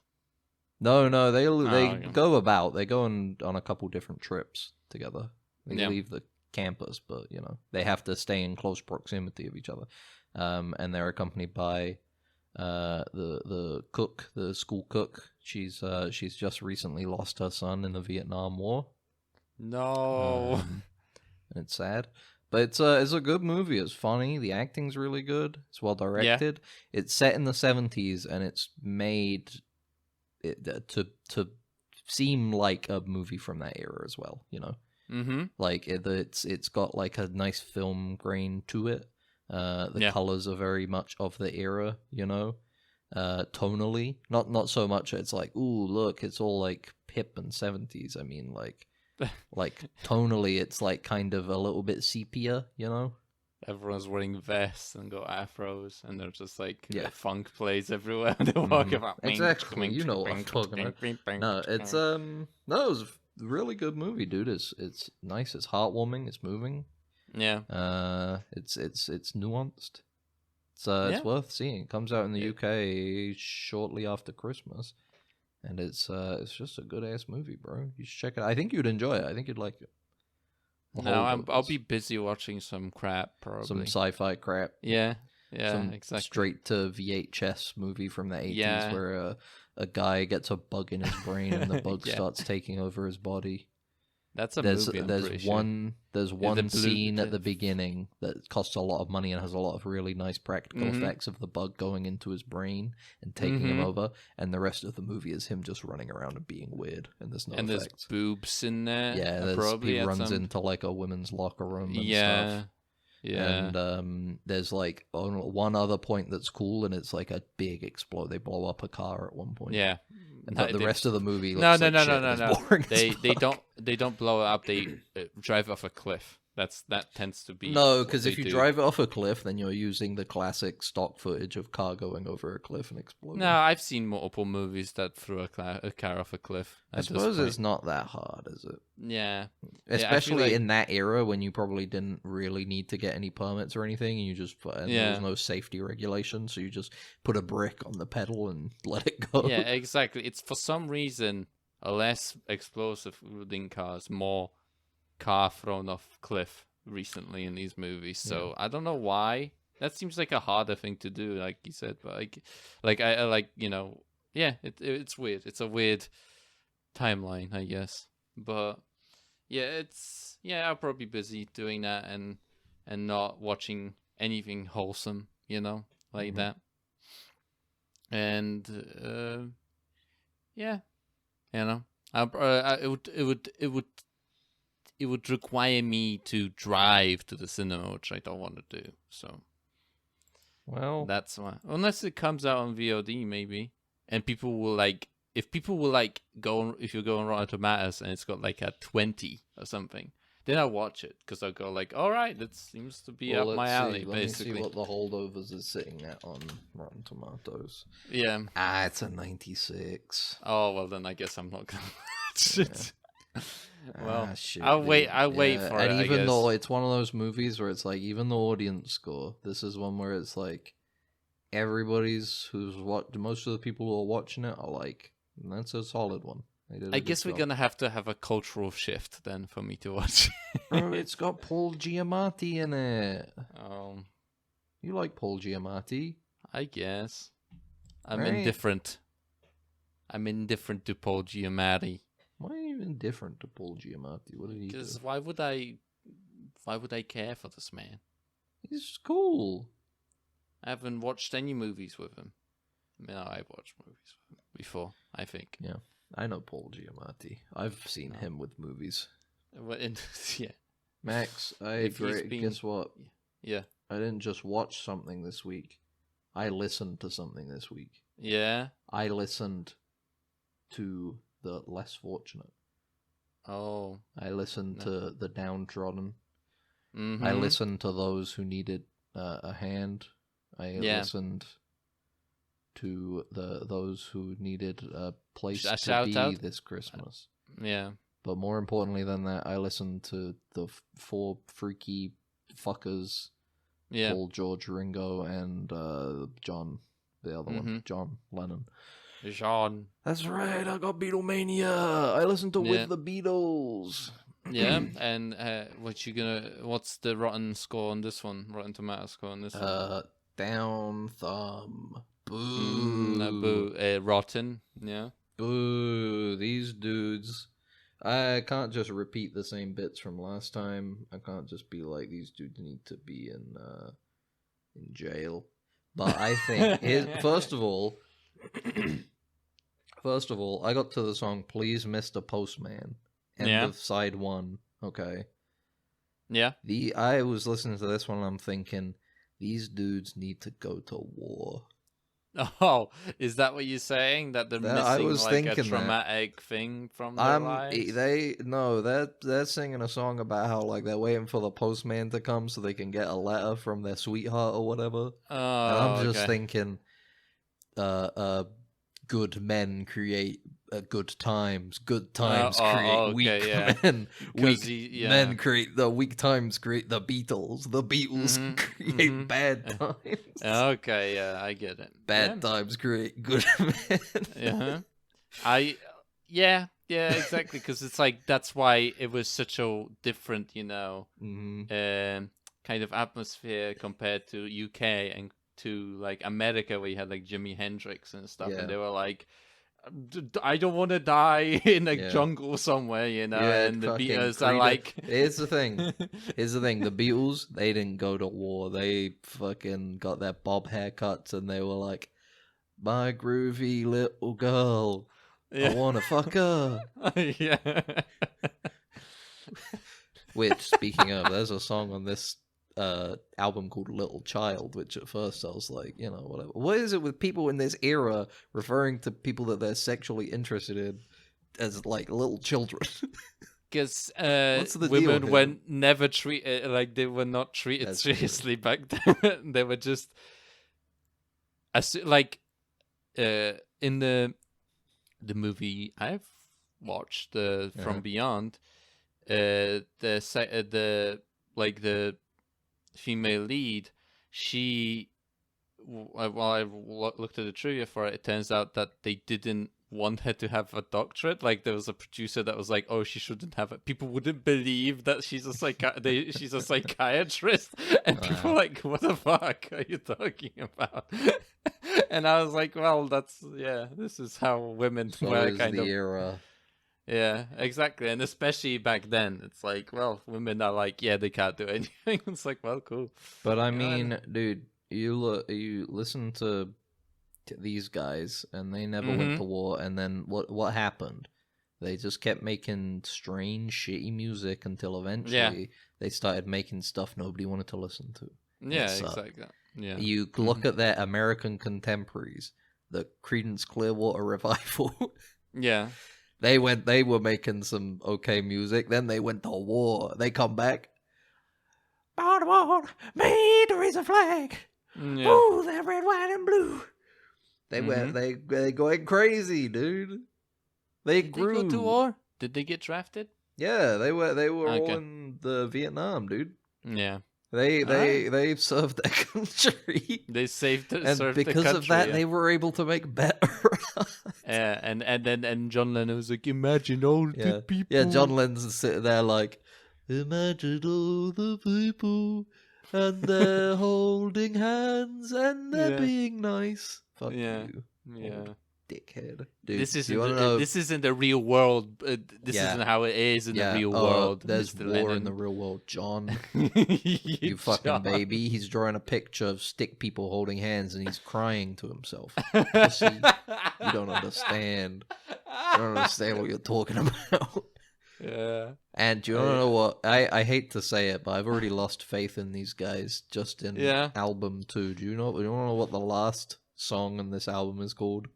No, they okay. go about. They go on a couple different trips together. They leave the campus, but they have to stay in close proximity of each other. And they're accompanied by the cook, the school cook. She's just recently lost her son in the Vietnam War. No. And it's sad. But it's a good movie. It's funny. The acting's really good. It's well directed. Yeah. It's set in the 70s, and it's made to seem like a movie from that era as well. Mm-hmm. Like it's got like a nice film grain to it. The colors are very much of the era. Tonally, not so much. It's like, ooh, look, it's all like hip and 70s. I mean, like tonally, it's like kind of a little bit sepia, Everyone's wearing vests and got afros, and they're just like funk plays everywhere. They walk about. Exactly, you know what I'm talking about. No, it's no, it was a really good movie, dude. It's nice. It's heartwarming. It's moving. Yeah. It's nuanced. It's worth seeing. It comes out in the UK shortly after Christmas. And it's just a good ass movie, bro. You should check it out. I think you'd enjoy it. I think you'd like it. I'll be busy watching some crap, probably. Some sci-fi crap. Yeah, exactly. Straight to VHS movie from the 80s where a guy gets a bug in his brain and the bug starts taking over his body. That's a movie. There's one scene at the beginning that costs a lot of money and has a lot of really nice practical effects of the bug going into his brain and taking him over, and the rest of the movie is him just running around and being weird, and there's no effects. There's boobs in there. Yeah, he runs into like a women's locker room and stuff. Yeah. And there's like one other point that's cool, and it's like a big explode. They blow up a car at one point. Yeah. And the rest of the movie no. They don't blow it up. They drive off a cliff. That tends to be because if you drive it off a cliff, then you're using the classic stock footage of car going over a cliff and exploding. No, I've seen multiple movies that threw a car off a cliff. I suppose it's not that hard, is it? Yeah, especially in that era when you probably didn't really need to get any permits or anything, and you just there was no safety regulation, so you just put a brick on the pedal and let it go. Yeah, exactly. It's for some reason a less explosive wooden cars, more car thrown off cliff recently in these movies, so I don't know why. That seems like a harder thing to do, like you said, but it's weird. It's a weird timeline, I guess. But I'll probably be busy doing that and not watching anything wholesome, like that. And it would require me to drive to the cinema, which I don't want to do. So, well, that's why. Unless it comes out on VOD, maybe, and people will like. If people will like if you go on Rotten Tomatoes and it's got like a 20 or something, then I'll watch it because I'll go like, all right, that seems to be up my alley. Basically, let me see what the Holdovers is sitting at on Rotten Tomatoes. Yeah. It's a 96. Oh well, then I guess I'm not gonna watch it. Well, I'll wait for it. And even though it's one of those movies where it's like, even the audience score, this is one where it's like most of the people who are watching it are like, that's a solid one. I guess we're gonna have to have a cultural shift then for me to watch. Bro, it's got Paul Giamatti in it. You like Paul Giamatti? I guess. I'm indifferent. I'm indifferent to Paul Giamatti. Why are you indifferent to Paul Giamatti? What did he do? Because why would I care for this man? He's cool. I haven't watched any movies with him. I mean, I've watched movies with him before, I think. Yeah, I know Paul Giamatti. I've seen him with movies. Yeah. Max, I agree. Guess what? Yeah. I didn't just watch something this week. I listened to something this week. Yeah? I listened to the less fortunate. Oh. I listened to the downtrodden. Mm-hmm. I listened to those who needed a hand. I listened to those who needed a place A to shout be out? this Christmas. Yeah. But more importantly than that, I listened to the four freaky fuckers, Yeah. Paul, George, Ringo, and John, the other one, John Lennon. Sean. That's right, I got Beatlemania. I listened to Yeah. With the Beatles. Yeah, and what's the rotten score on this one? Rotten Tomato score on this one? Down thumb. Boo. No, boo. Rotten. Yeah. Boo. These dudes. I can't just repeat the same bits from last time. I can't just be like, these dudes need to be in jail. But I think first of all, I got to the song "Please, Mr. Postman." End of side 1. Okay. Yeah. I was listening to this one and I'm thinking, these dudes need to go to war. Oh, is that what you're saying? That they're missing like a traumatic thing from their lives? They're singing a song about how like they're waiting for the postman to come so they can get a letter from their sweetheart or whatever. Oh, and I'm just thinking, good men create good times. Good times create weak men. Men create the weak times. Create the Beatles. The Beatles create bad times. Okay, yeah, I get it. Bad times create good men. Yeah, exactly. Because it's like that's why it was such a different, kind of atmosphere compared to UK and to like America, where you had like Jimi Hendrix and stuff, and they were like, I don't want to die in a jungle somewhere, and the Beatles are like... Here's the thing. The Beatles, they didn't go to war. They fucking got their bob haircuts, and they were like, my groovy little girl, I want to fuck her. Yeah. Which, speaking of, there's a song on this album called Little Child, which at first I was like, whatever. What is it with people in this era referring to people that they're sexually interested in as like little children? Because women were never treated like they were not treated That's seriously back then. They were just like in the movie I've watched, From Beyond, the female lead, while I looked at the trivia for it, it turns out that they didn't want her to have a doctorate. Like there was a producer that was like, "Oh, she shouldn't have it." People wouldn't believe that she's a she's a psychiatrist, and people were like, "What the fuck are you talking about?" And I was like, "Well, this is how women were kind of." Era. Yeah, exactly. And especially back then, it's like, well, women are like, yeah, they can't do anything. It's like, well, cool. But I mean, dude, you listen to these guys, and they never went to war. And then what happened? They just kept making strange, shitty music until eventually they started making stuff nobody wanted to listen to. Yeah, exactly. Yeah. You look at their American contemporaries, the Creedence Clearwater Revival. Yeah. They were making some okay music, then they went to war. They come back. Baltimore, made to raise a flag. Yeah. Ooh, they're red, white, and blue. They going crazy, dude. Did they go to war? Did they get drafted? Yeah, they were all in the Vietnam, dude. Yeah. They served their country. They served the country. And because of that, they were able to make better. Yeah, and John Lennon was like, imagine all the people. Yeah, John Lennon's sitting there like, imagine all the people, and they're holding hands, and they're being nice. Fuck you. Yeah. Dickhead. Dude, this isn't the real world. This isn't how it is in the real world. There's Mr. war Lennon. in the real world, John. You fucking baby. He's drawing a picture of stick people holding hands, and he's crying to himself. Pussy. You don't understand. You don't understand what you're talking about. Yeah. And you don't know what? I hate to say it, but I've already lost faith in these guys just in album 2. Do you know what the last song in this album is called?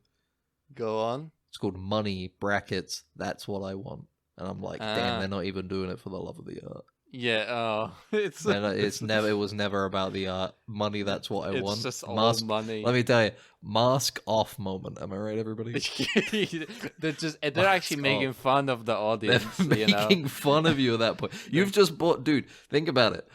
Go on. It's called Money, brackets, That's What I Want. And I'm like, damn, they're not even doing it for the love of the art. Yeah, oh, it's It was never about the art. Money, that's what I it's want. just all Mask, money. let me tell you, mask off moment. Am I right, everybody? they're actually making fun of the audience. They're making fun of you at that point. You've just bought, dude. Think about it.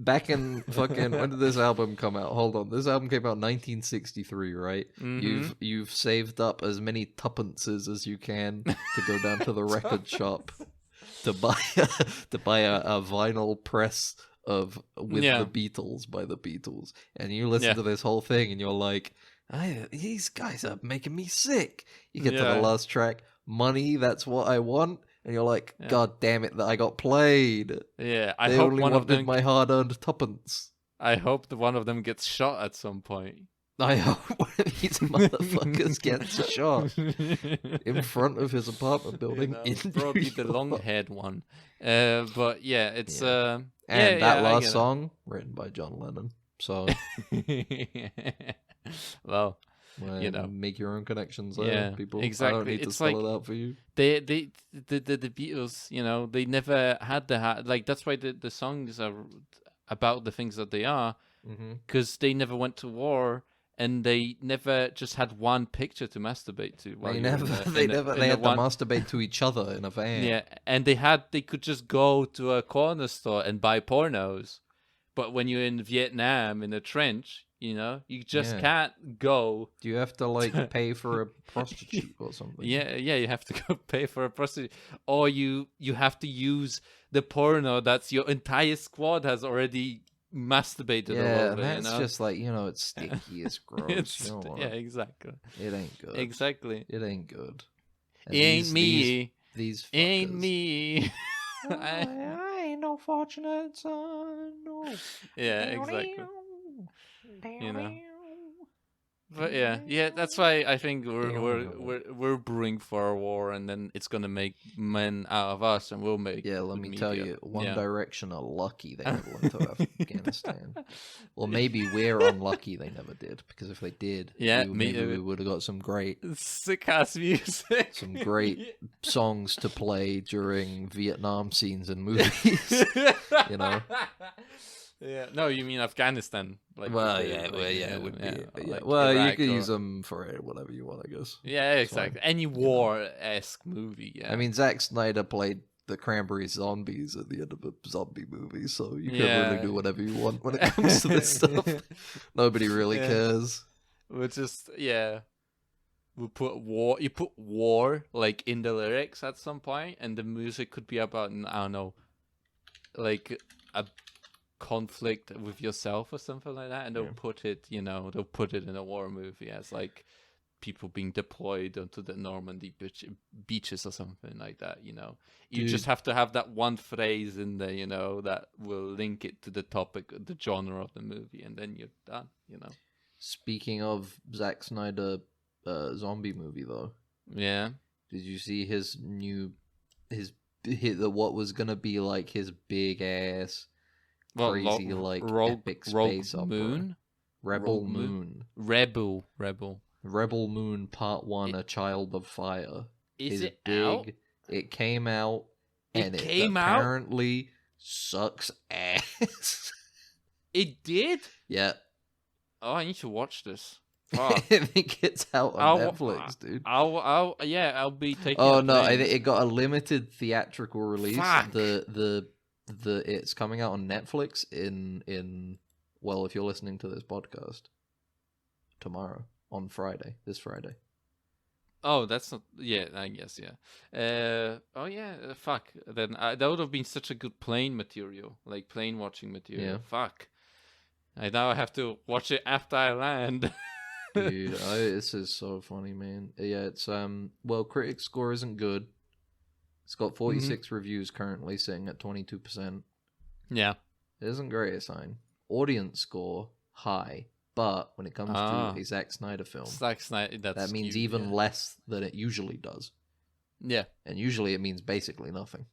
Back in fucking when did this album come out? Hold on, this album came out in 1963, right? Mm-hmm. You've saved up as many tuppences as you can to go down to the record shop to buy a vinyl press of with the Beatles by the Beatles, and you listen to this whole thing, and you're like, these guys are making me sick. You get to the last track, money, that's what I want. And you're like, God damn it, that I got played. Yeah, they hope only one wanted of them my hard-earned tuppence. I hope that one of them gets shot at some point. I hope one of these motherfuckers gets shot in front of his apartment building. Probably the long-haired one. But yeah, it's and that last song written by John Lennon. So, well. Make your own connections there. Yeah, People. exactly. I don't need to spell it out for you. The Beatles, they never had that's why the songs are about the things that they are, because they never went to war and they never just had one picture to masturbate to. They had to masturbate to each other in a van. Yeah, and they could just go to a corner store and buy pornos, but when you're in Vietnam in a trench. You just can't go. Do you have to pay for a prostitute or something? Yeah, you have to go pay for a prostitute, or you have to use the porno that's your entire squad has already masturbated all over. That's just it's sticky, it's gross. Exactly. It ain't good. Exactly. It ain't good. And ain't me. These fuckers. Ain't me. I ain't no fortunate son. No. Yeah, exactly. But yeah, that's why I think we're brewing for a war, and then it's gonna make men out of us, and we'll make. Yeah, let me tell you, One Direction are lucky they never went to Afghanistan. Well, maybe we're unlucky they never did, because if they did, maybe we would have got some great sick ass music, some great songs to play during Vietnam scenes in movies. Yeah, no, you mean Afghanistan? It would be. Well, you could use them for whatever you want, I guess. Yeah, exactly. Any war-esque movie. Yeah. I mean, Zack Snyder played the Cranberry Zombies at the end of a zombie movie, so you can really do whatever you want when it comes to this stuff. Nobody really cares. We're just we put war. You put war in the lyrics at some point, and the music could be about I don't know, a conflict with yourself or something like that, and they'll put it in a war movie as people being deployed onto the Normandy beaches or something like that. You just have to have that one phrase in there, that will link it to the topic, the genre of the movie, and then you're done. Speaking of Zack Snyder zombie movie though, did you see his what was gonna be his big ass crazy epic space opera? Rebel Moon Part 1, A Child of Fire. Is it big. out? It came out, and it apparently sucks ass. It did? Yeah. Oh, I need to watch this. I think it's out on Netflix, dude. I'll be taking. Oh no, I think it got a limited theatrical release. Fuck. It's coming out on Netflix in if you're listening to this podcast tomorrow, on Friday, this Friday. Oh, that's not. Yeah, I guess. Yeah. Fuck. Then that would have been such a good plane material, plane watching material. Yeah. Fuck. I now have to watch it after I land. Dude, this is so funny, man. Yeah, it's critic score isn't good. It's got 46 reviews currently, sitting at 22%. Yeah. It isn't great a sign. Audience score, high. But when it comes to a Zack Snyder film, that means even less than it usually does. Yeah. And usually it means basically nothing.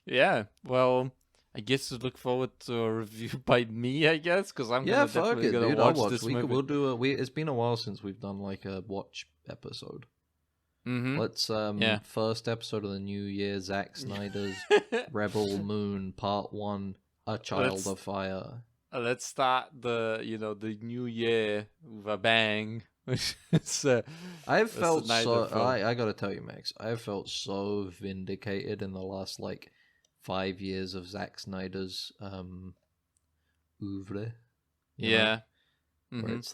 Yeah, well, I guess to look forward to a review by me, I guess, because I'm definitely gonna watch this movie. We'll do it's been a while since we've done a watch episode. Mm-hmm. Let's Yeah. first episode of the new year, Zack Snyder's Rebel Moon Part 1, A Child of Fire. Let's start the new year with a bang. It's I've a felt Snyder so. film. I gotta tell you, Max. I've felt so vindicated in the last 5 years of Zack Snyder's oeuvre. Yeah. Where Mm-hmm. it's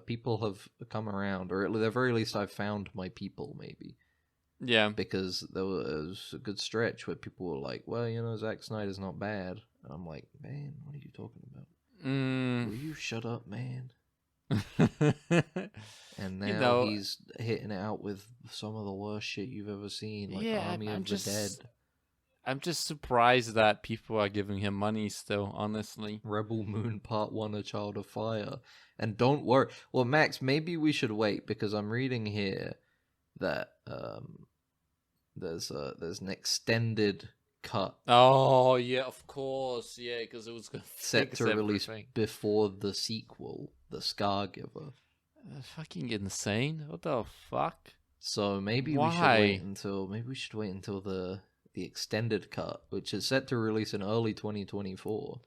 people have come around, or at the very least, I've found my people, maybe. Yeah. Because there was a good stretch where people were like, well, Zack Snyder's not bad. And I'm like, man, what are you talking about? Will you shut up, man? And now he's hitting it out with some of the worst shit you've ever seen, like Army of the Dead. I'm just surprised that people are giving him money still, honestly. Rebel Moon Part 1, A Child of Fire. And don't worry. Well, Max, maybe we should wait, because I'm reading here that there's an extended cut. Oh, yeah, of course. Yeah, because it was going to set to release before the sequel, The Scargiver. Fucking insane. What the fuck? So maybe we should wait until the extended cut, which is set to release in early 2024.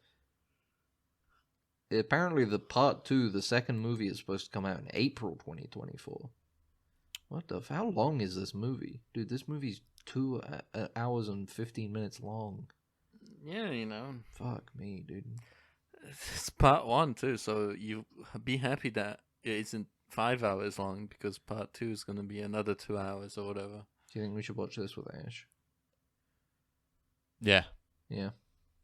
Apparently the part 2, the second movie, is supposed to come out in April 2024. How long is this movie? Dude, this movie's 2 hours and 15 minutes long. Yeah, Fuck me, dude. It's part 1 too, so you be happy that it isn't 5 hours long, because part 2 is going to be another 2 hours or whatever. Do you think we should watch this with Ash? Yeah. Yeah.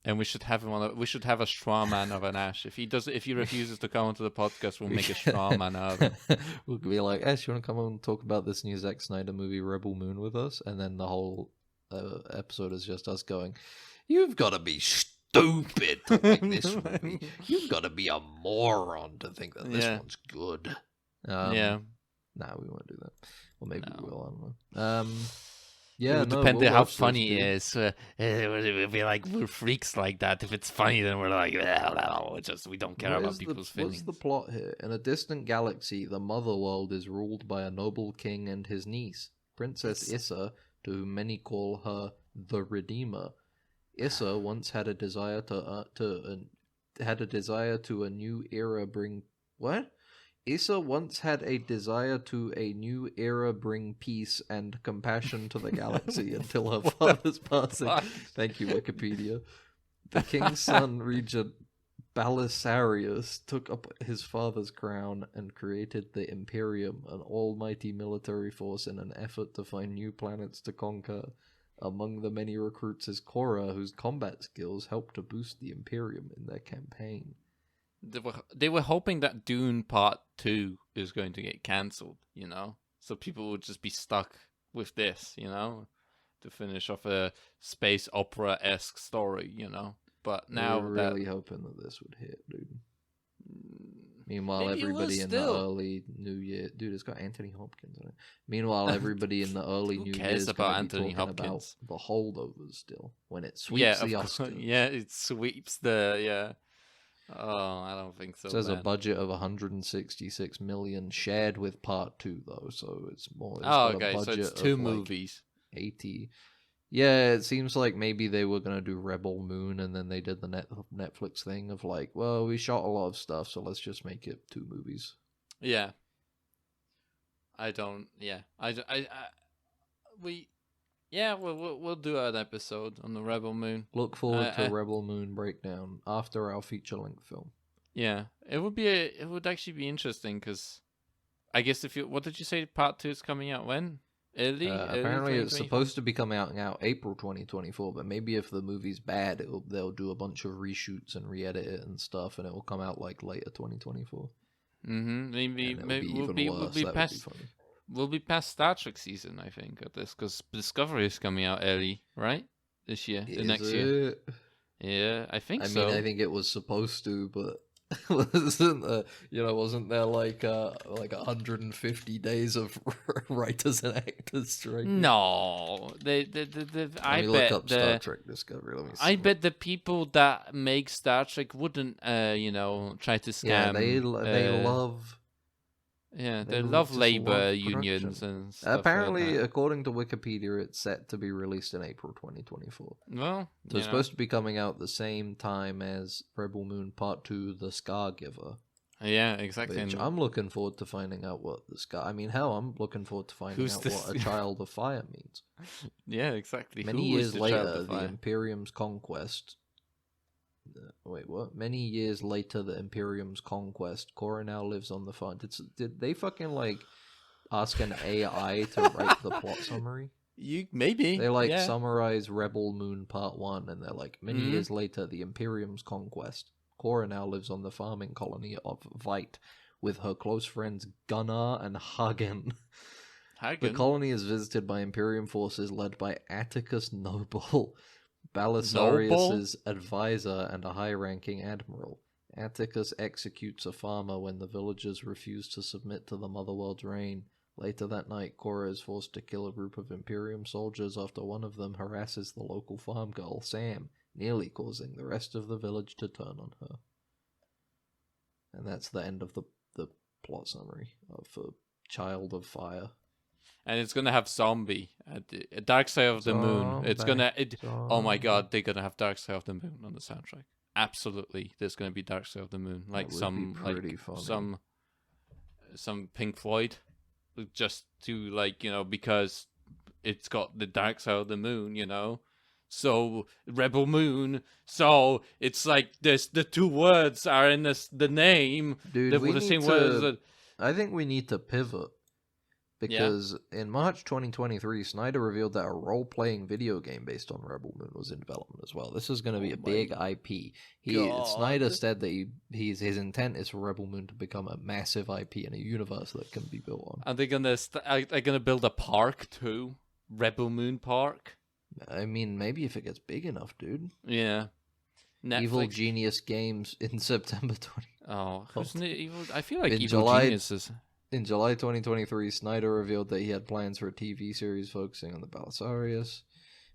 And we should have him we should have a straw man of an Ash. If he refuses to come onto the podcast, we'll make a straw man out of him. We'll be like, Ash, you want to come on and talk about this new Zack Snyder movie, Rebel Moon, with us? And then the whole episode is just us going, you've got to be stupid to like this movie. You've got to be a moron to think that this one's good. Yeah. Nah, we won't do that. Well, maybe we will. I don't know. Yeah, it would depend on how funny it is. We'll be like, we're freaks like that. If it's funny, then we're like, we don't care about people's feelings. What's the plot here? In a distant galaxy, the mother world is ruled by a noble king and his niece, Princess Issa, to whom many call her the Redeemer. Issa once had a desire to a new era bring... What? Issa once had a desire to a new era bring peace and compassion to the galaxy until her father's passing. Thank you, Wikipedia. The king's son, Regent Belisarius, took up his father's crown and created the Imperium, an almighty military force in an effort to find new planets to conquer. Among the many recruits is Korra, whose combat skills helped to boost the Imperium in their campaign. They were hoping that Dune Part 2 is going to get cancelled, so people would just be stuck with this, to finish off a space opera-esque story, But now we're really hoping that this would hit, dude. Meanwhile, maybe everybody in the early New Year, dude, it's got Anthony Hopkins in it. Meanwhile, everybody in the early New Year is about going Anthony about Hopkins? the holdovers still when it sweeps the Oscars. Yeah, it sweeps the Oh, I don't think so. It says a budget of 166 million, shared with Part 2 though, so it's more. Okay, so it's 2 movies. 80. Yeah, it seems like maybe they were gonna do Rebel Moon, and then they did the Netflix thing of like, well, we shot a lot of stuff, so let's just make it 2 movies. Yeah. We'll do an episode on the Rebel Moon. Look forward to Rebel Moon breakdown after our feature-length film. Yeah, it would actually be interesting, because I guess what did you say? Part 2 is coming out when? Apparently, it's supposed to be coming out April 2024, but maybe if the movie's bad, they'll do a bunch of reshoots and re-edit it and stuff, and it will come out like later 2024. Maybe we'll be past Star Trek season, I think, at this, because Discovery is coming out early, right? This year, next year. Yeah, I think so. I mean, I think it was supposed to, but wasn't there like 150 days of writers and actors striking? No, I bet look up Star Trek Discovery. I bet the people that make Star Trek wouldn't, try to scam. Yeah, they love Yeah, They they love just labor love unions production. and stuff Apparently, like that. according to Wikipedia, it's set to be released in April 2024. Well, So it's supposed to be coming out the same time as Rebel Moon Part 2, The Scar Giver. yeah, exactly. Which And I'm looking forward to finding out what the Scar... I mean, hell, I'm looking forward to finding Who's out this? what a Child of Fire means. yeah, exactly. Many Who is years the Child later, of the Fire? Imperium's conquest... wait, what? Many years later, the Imperium's conquest, Cora now lives on the farm. Did they fucking, like, ask an AI to write the plot summary? Maybe They like yeah. summarize Rebel Moon Part 1 and they're like, many Mhm. years later, the Imperium's conquest. Cora now lives on the farming colony of Vite with her close friends Gunnar and Hagen. The Hagen. colony is visited by Imperium forces led by Atticus Noble, Belisarius's advisor and a high-ranking admiral. Atticus executes a farmer when the villagers refuse to submit to the Motherworld's reign. Later that night, Cora is forced to kill a group of Imperium soldiers after one of them harasses the local farm girl, Sam, nearly causing the rest of the village to turn on her. And that's the end of the plot summary of Child of Fire. And it's gonna have zombie at the Dark Side of the Moon. It's gonna. Oh my god, they're gonna have Dark Side of the Moon on the soundtrack. Absolutely, there's gonna be Dark Side of the Moon, like some Pink Floyd, just to like because it's got the Dark Side of the Moon, So Rebel Moon. So it's like this. The two words are in the name. Dude, the same words. I think we need to pivot. Because in March 2023, Snyder revealed that a role-playing video game based on Rebel Moon was in development as well. This is going to be a big IP. Snyder said that his intent is for Rebel Moon to become a massive IP in a universe that can be built on. Are they gonna build a park too? Rebel Moon Park? I mean, maybe if it gets big enough, dude. Yeah. Netflix. Evil Genius Games in September 20. Oh, who's Evil? I feel like In Evil Genius is. In July 2023, Snyder revealed that he had plans for a TV series focusing on the Belisarius.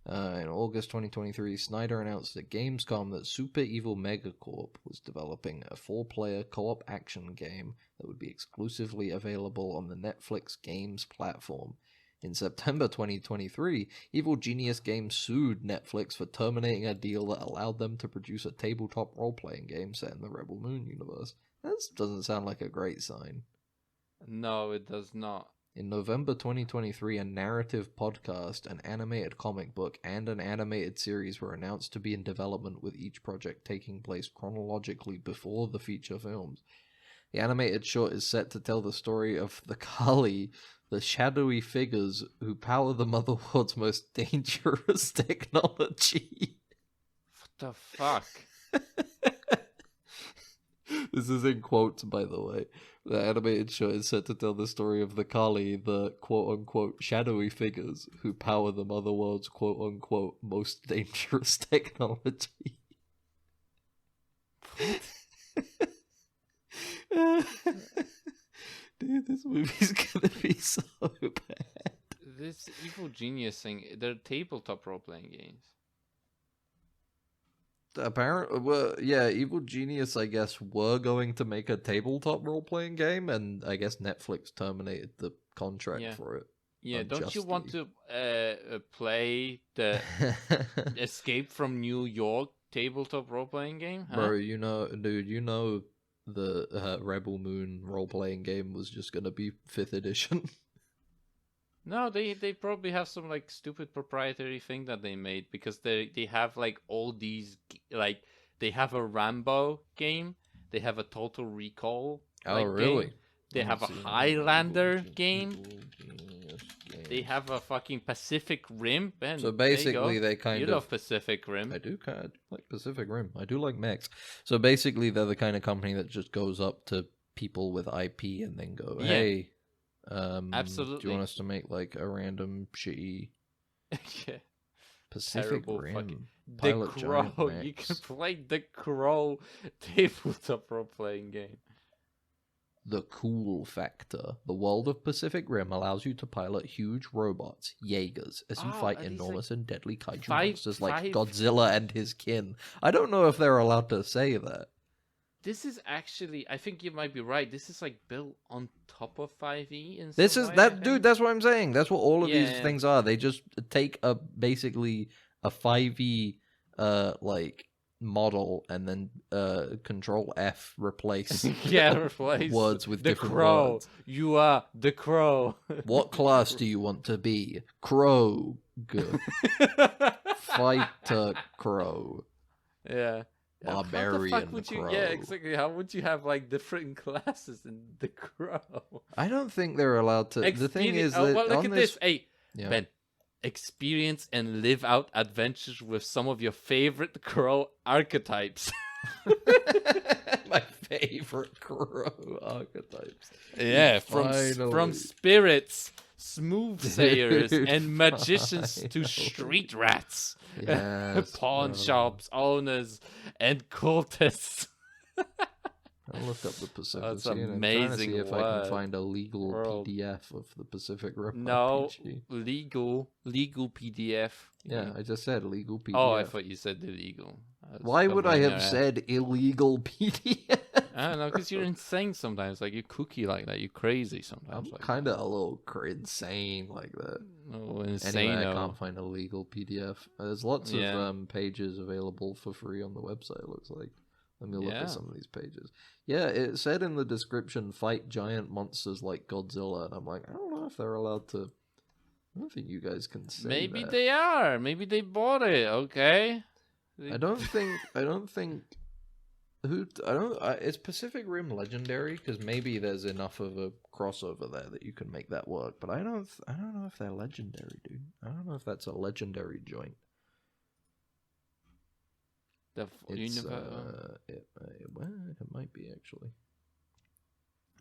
In August 2023, Snyder announced at Gamescom that Super Evil Megacorp was developing a 4-player co-op action game that would be exclusively available on the Netflix Games platform. In September 2023, Evil Genius Games sued Netflix for terminating a deal that allowed them to produce a tabletop role-playing game set in the Rebel Moon universe. That doesn't sound like a great sign. No, it does not. In November 2023, a narrative podcast, an animated comic book, and an animated series were announced to be in development, with each project taking place chronologically before the feature films. The animated short is set to tell the story of the Kali, the shadowy figures who power the Motherworld's most dangerous technology. What the fuck? This is in quotes, by the way. The animated show is set to tell the story of the Kali, the quote-unquote shadowy figures who power the Motherworld's quote-unquote most dangerous technology. Dude, this movie's gonna be so bad. This Evil Genius thing, they're tabletop role-playing games. Evil Genius, I guess, were going to make a tabletop role-playing game, and I guess Netflix terminated the contract for it. Yeah, don't you want to play the Escape from New York tabletop role-playing game? Huh? Bro, dude, the Rebel Moon role-playing game was just gonna be 5th edition. No, they probably have some like stupid proprietary thing that they made, because they have like all these, like they have a Rambo game, they have a Total Recall. Oh, really? Game. They have a Highlander game. They have a fucking Pacific Rim. Ben, so basically, you love Pacific Rim. I do kind of like Pacific Rim. I do like mechs. So basically, they're the kind of company that just goes up to people with IP and then go, "Hey, absolutely. do you want us to make like a random shitty Pacific terrible Rim fucking pilot The Crow? giant You mechs?" can play The Crow tabletop role-playing game. The cool factor. The world of Pacific Rim allows you to pilot huge robots, Jaegers, as you fight enormous and deadly kaiju monsters like Godzilla and his kin. I don't know if they're allowed to say that. this is actually, I think you might be right. This is like built on top of 5e in This some is way, I that, think. dude. That's what I'm saying. That's what all of these Yeah. things are. They just take basically a 5e like model and then Control F replace Replace words with the different crow. words. You are the crow. What class do you want to be? Crow. Good. Fighter crow. Yeah. How the Barbarian fuck would you? crow. Yeah, exactly. How would you have like different classes in the crow? I don't think they're allowed to. The thing is that well, look on at this. Hey, Yeah. Ben, experience and live out adventures with some of your favorite crow archetypes. My favorite crow archetypes. Yeah, from spirits, smoothsayers, and magicians to Finally. street rats, Yes, pawn bro. shops owners, and cultists. I'll look up the Pacific That's Rim. I'm trying to see amazing if I word. can find a legal World. PDF of the Pacific Rim No, RPG. legal PDF. Yeah, I just said legal PDF. Oh, I thought you said illegal. Why would I have said illegal PDF? I don't know, because you're insane sometimes. Like, you're kooky like that. You're crazy sometimes. I'm like kind of a little insane like that. Oh, insane. Anyway, I can't find a legal PDF. There's lots of pages available for free on the website, it looks like. Let me look at some of these pages. Yeah, it said in the description, fight giant monsters like Godzilla. And I'm like, I don't know if they're allowed to... I don't think you guys can say Maybe that. they are. Maybe they bought it, okay? I don't think... Is Pacific Rim legendary? Because maybe there's enough of a crossover there that you can make that work. But I don't know if they're legendary, dude. I don't know if that's a legendary joint. The it might be actually.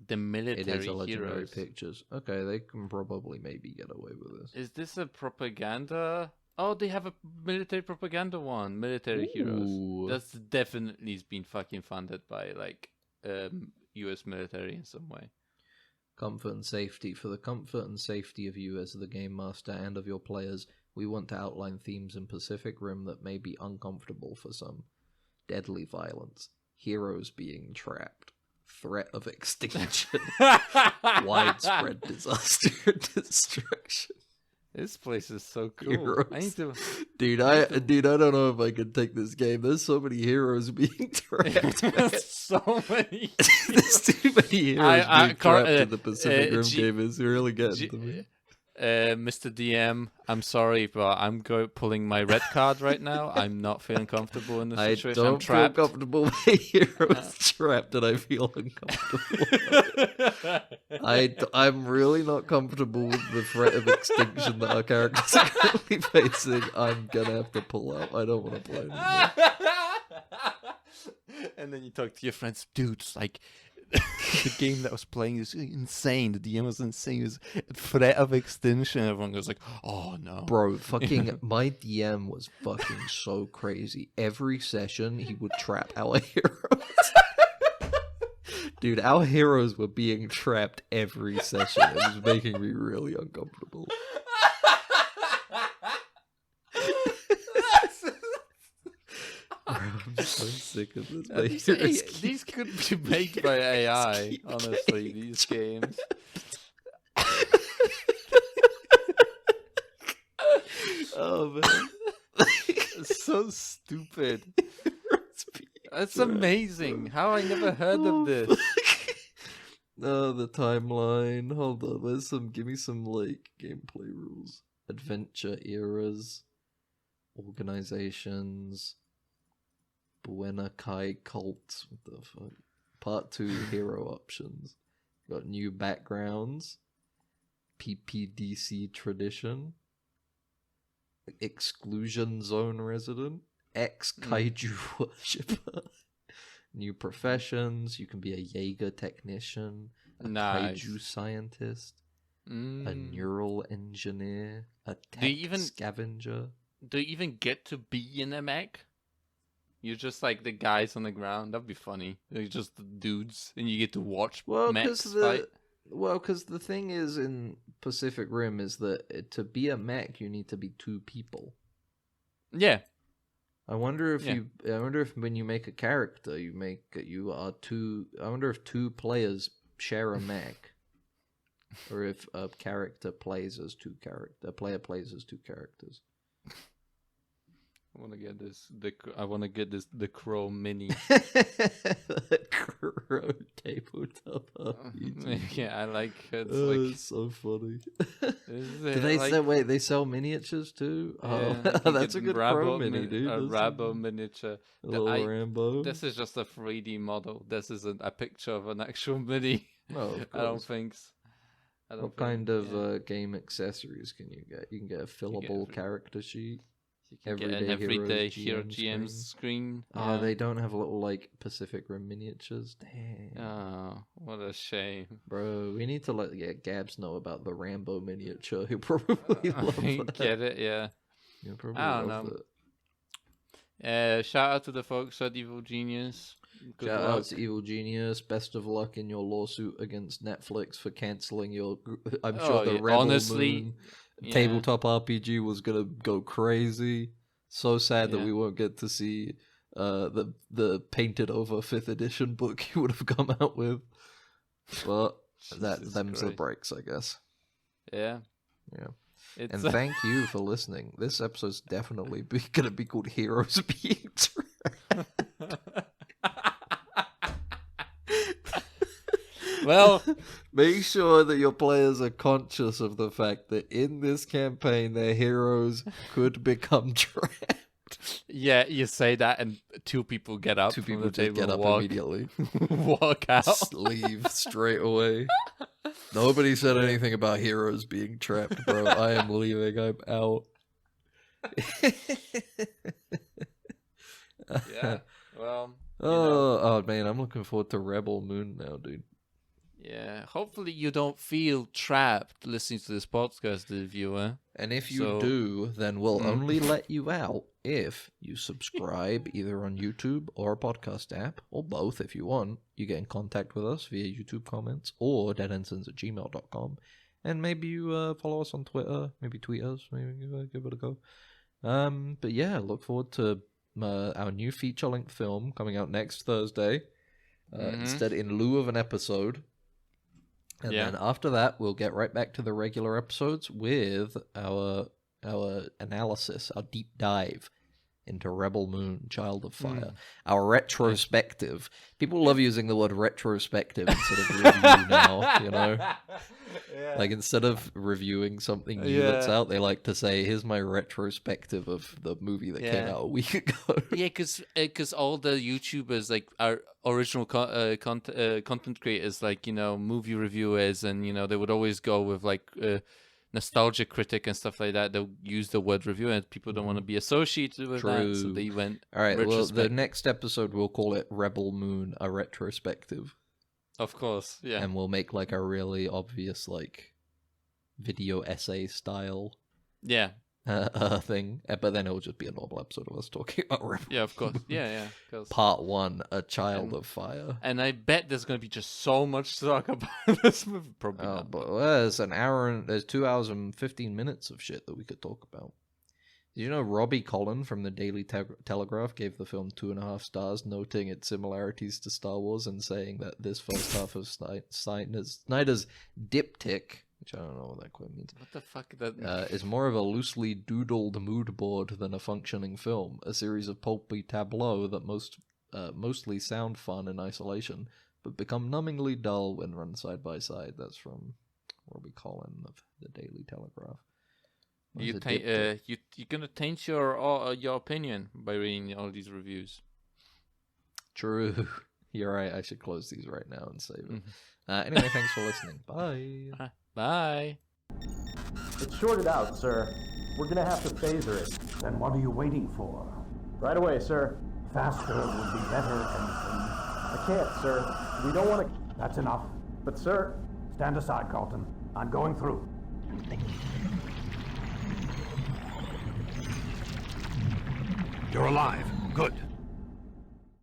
The military It is a legendary heroes. pictures. Okay, they can probably maybe get away with this. Is this a propaganda? Oh, they have a military propaganda one. Military heroes. Ooh. That's definitely been fucking funded by like U.S. military in some way. Comfort and safety. For the comfort and safety of you as the game master and of your players, we want to outline themes in Pacific Rim that may be uncomfortable for some. Deadly violence, heroes being trapped, threat of extinction, widespread disaster and destruction. This place is so cool. Heroes. I need to. Dude, I don't know if I can take this game. There's so many heroes being trapped. man. So many. There's too many heroes being trapped in the Pacific Rim G- game. It's really getting to me. Mr. DM, I'm sorry, but I'm pulling my red card right now. I'm not feeling comfortable in this I situation. I'm don't feel trapped. comfortable with heroes trapped, and I feel uncomfortable. I'm really not comfortable with the threat of extinction that our characters are currently facing. I'm gonna have to pull out. I don't want to play anymore. And then you talk to your friends, dude. It's like the game that I was playing is insane. The DM was insane. It was threat of extinction. Everyone goes like, "Oh no, Bro, fucking my DM was fucking so crazy. Every session he would trap our heroes. Dude, our heroes were being trapped every session. It was making me really uncomfortable. Bro, I'm so sick of this. My heroes keep- these could be made by AI. keep Honestly, getting these games. Oh man. It's so stupid. Heroes being That's trapped, amazing. bro. How I never heard Oh, of this. fuck. Oh, the timeline. Hold on. Give me some, like, gameplay rules. Adventure eras. Organizations. Buena Kai cult. What the fuck? Part 2 hero options. Got new backgrounds. PPDC tradition. Exclusion zone resident. Ex-kaiju worshipper. New professions. You can be a Jaeger technician, a Nice. kaiju scientist, a Mm. neural engineer, a Do you tech even- scavenger. Do you even get to be in a mech? You're just like the guys on the ground. That'd be funny. You're just the dudes, and you get to watch Well, mechs because fight. the thing is in Pacific Rim is that to be a mech you need to be 2 people. Yeah, I wonder if Yeah. I wonder if when you make a character, I wonder if two players share a mech, or if a character plays as a player plays as two characters. I want to get the Crow Mini. The Crow tabletop RPG. Yeah, I like it. It's Oh, like, it's so funny. is Do they like, sell? Wait, they sell miniatures too? yeah, Oh, you that's a get good Rambo Crow mini, dude. A That's Rambo miniature. a little Rambo. This is just a 3D model. This isn't a picture of an actual mini. No, of I don't course. think. What kind of game accessories can you get? You can get a fillable character sheet. You can get an everyday Hero GM screen. Oh, they don't have little like Pacific Rim miniatures. Damn. Oh, what a shame. Bro, we need to let Gabs know about the Rambo miniature. He'll probably love that. Get it? Yeah. He'll probably I don't love know. it. Shout out to the folks at Evil Genius. Good Shout luck. out to Evil Genius. Best of luck in your lawsuit against Netflix for canceling your. I'm sure the Rebel honestly, Moon tabletop RPG was gonna go crazy. So sad that we won't get to see the painted over 5th edition book you would have come out with. But them's the breaks, I guess. Yeah. Yeah. It's And thank you for listening. This episode's definitely gonna be called Heroes Being Trapped. Well, make sure that your players are conscious of the fact that in this campaign, their heroes could become trapped. yeah, you say that, and two people get up. Two from people the just table get and up walk, immediately. walk out. Just leave straight away. Nobody said anything about heroes being trapped, bro. I am leaving. I'm out. Yeah. Well. Oh man, I'm looking forward to Rebel Moon now, dude. Yeah. Hopefully, you don't feel trapped listening to this podcast, the viewer. And if you do, then we'll only let you out if you subscribe either on YouTube or a podcast app, or both if you want. You get in contact with us via YouTube comments or deadensigns@gmail.com. And maybe you follow us on Twitter, maybe tweet us, maybe give it a go. But yeah, look forward to our new feature-length film coming out next Thursday. Instead, in lieu of an episode. And then after that, we'll get right back to the regular episodes with our analysis, our deep dive into Rebel Moon, Child of Fire, our retrospective. People love using the word retrospective instead of review now, you know? Yeah. Like, instead of reviewing something new that's out, they like to say, here's my retrospective of the movie that came out a week ago. Yeah, because all the YouTubers, like, our original content creators, like, you know, movie reviewers, and, you know, they would always go with, like, nostalgia critic and stuff like that. They'll use the word review, and people don't want to be associated with that, so they went all right, well, the next episode, we'll call it Rebel Moon, a retrospective. Of course, yeah. And we'll make, like, a really obvious, like, video essay style thing. But then it'll just be a normal episode of us talking about Rebel Yeah, of course. Moon. Yeah. Part 1, A Child of Fire. And I bet there's going to be just so much to talk about this movie. Probably not. But there's 2 hours and 15 minutes of shit that we could talk about. Did you know Robbie Collin from the Daily Telegraph gave the film 2.5 stars, noting its similarities to Star Wars and saying that this first half of Snyder's diptych, which I don't know what that quite means. What the fuck that is more of a loosely doodled mood board than a functioning film, a series of pulpy tableaux that mostly sound fun in isolation, but become numbingly dull when run side by side. That's from Robbie Collin of the Daily Telegraph. you're gonna taint your opinion by reading all these reviews. True. You're right. I should close these right now and save it. Anyway, thanks for listening. Bye. Bye. It's shorted out, sir. We're gonna have to phaser it. Then what are you waiting for? Right away, sir. Faster would be better, Ensign. I can't, sir. We don't want to... That's enough. But, sir... Stand aside, Carlton. I'm going through. You're alive. Good.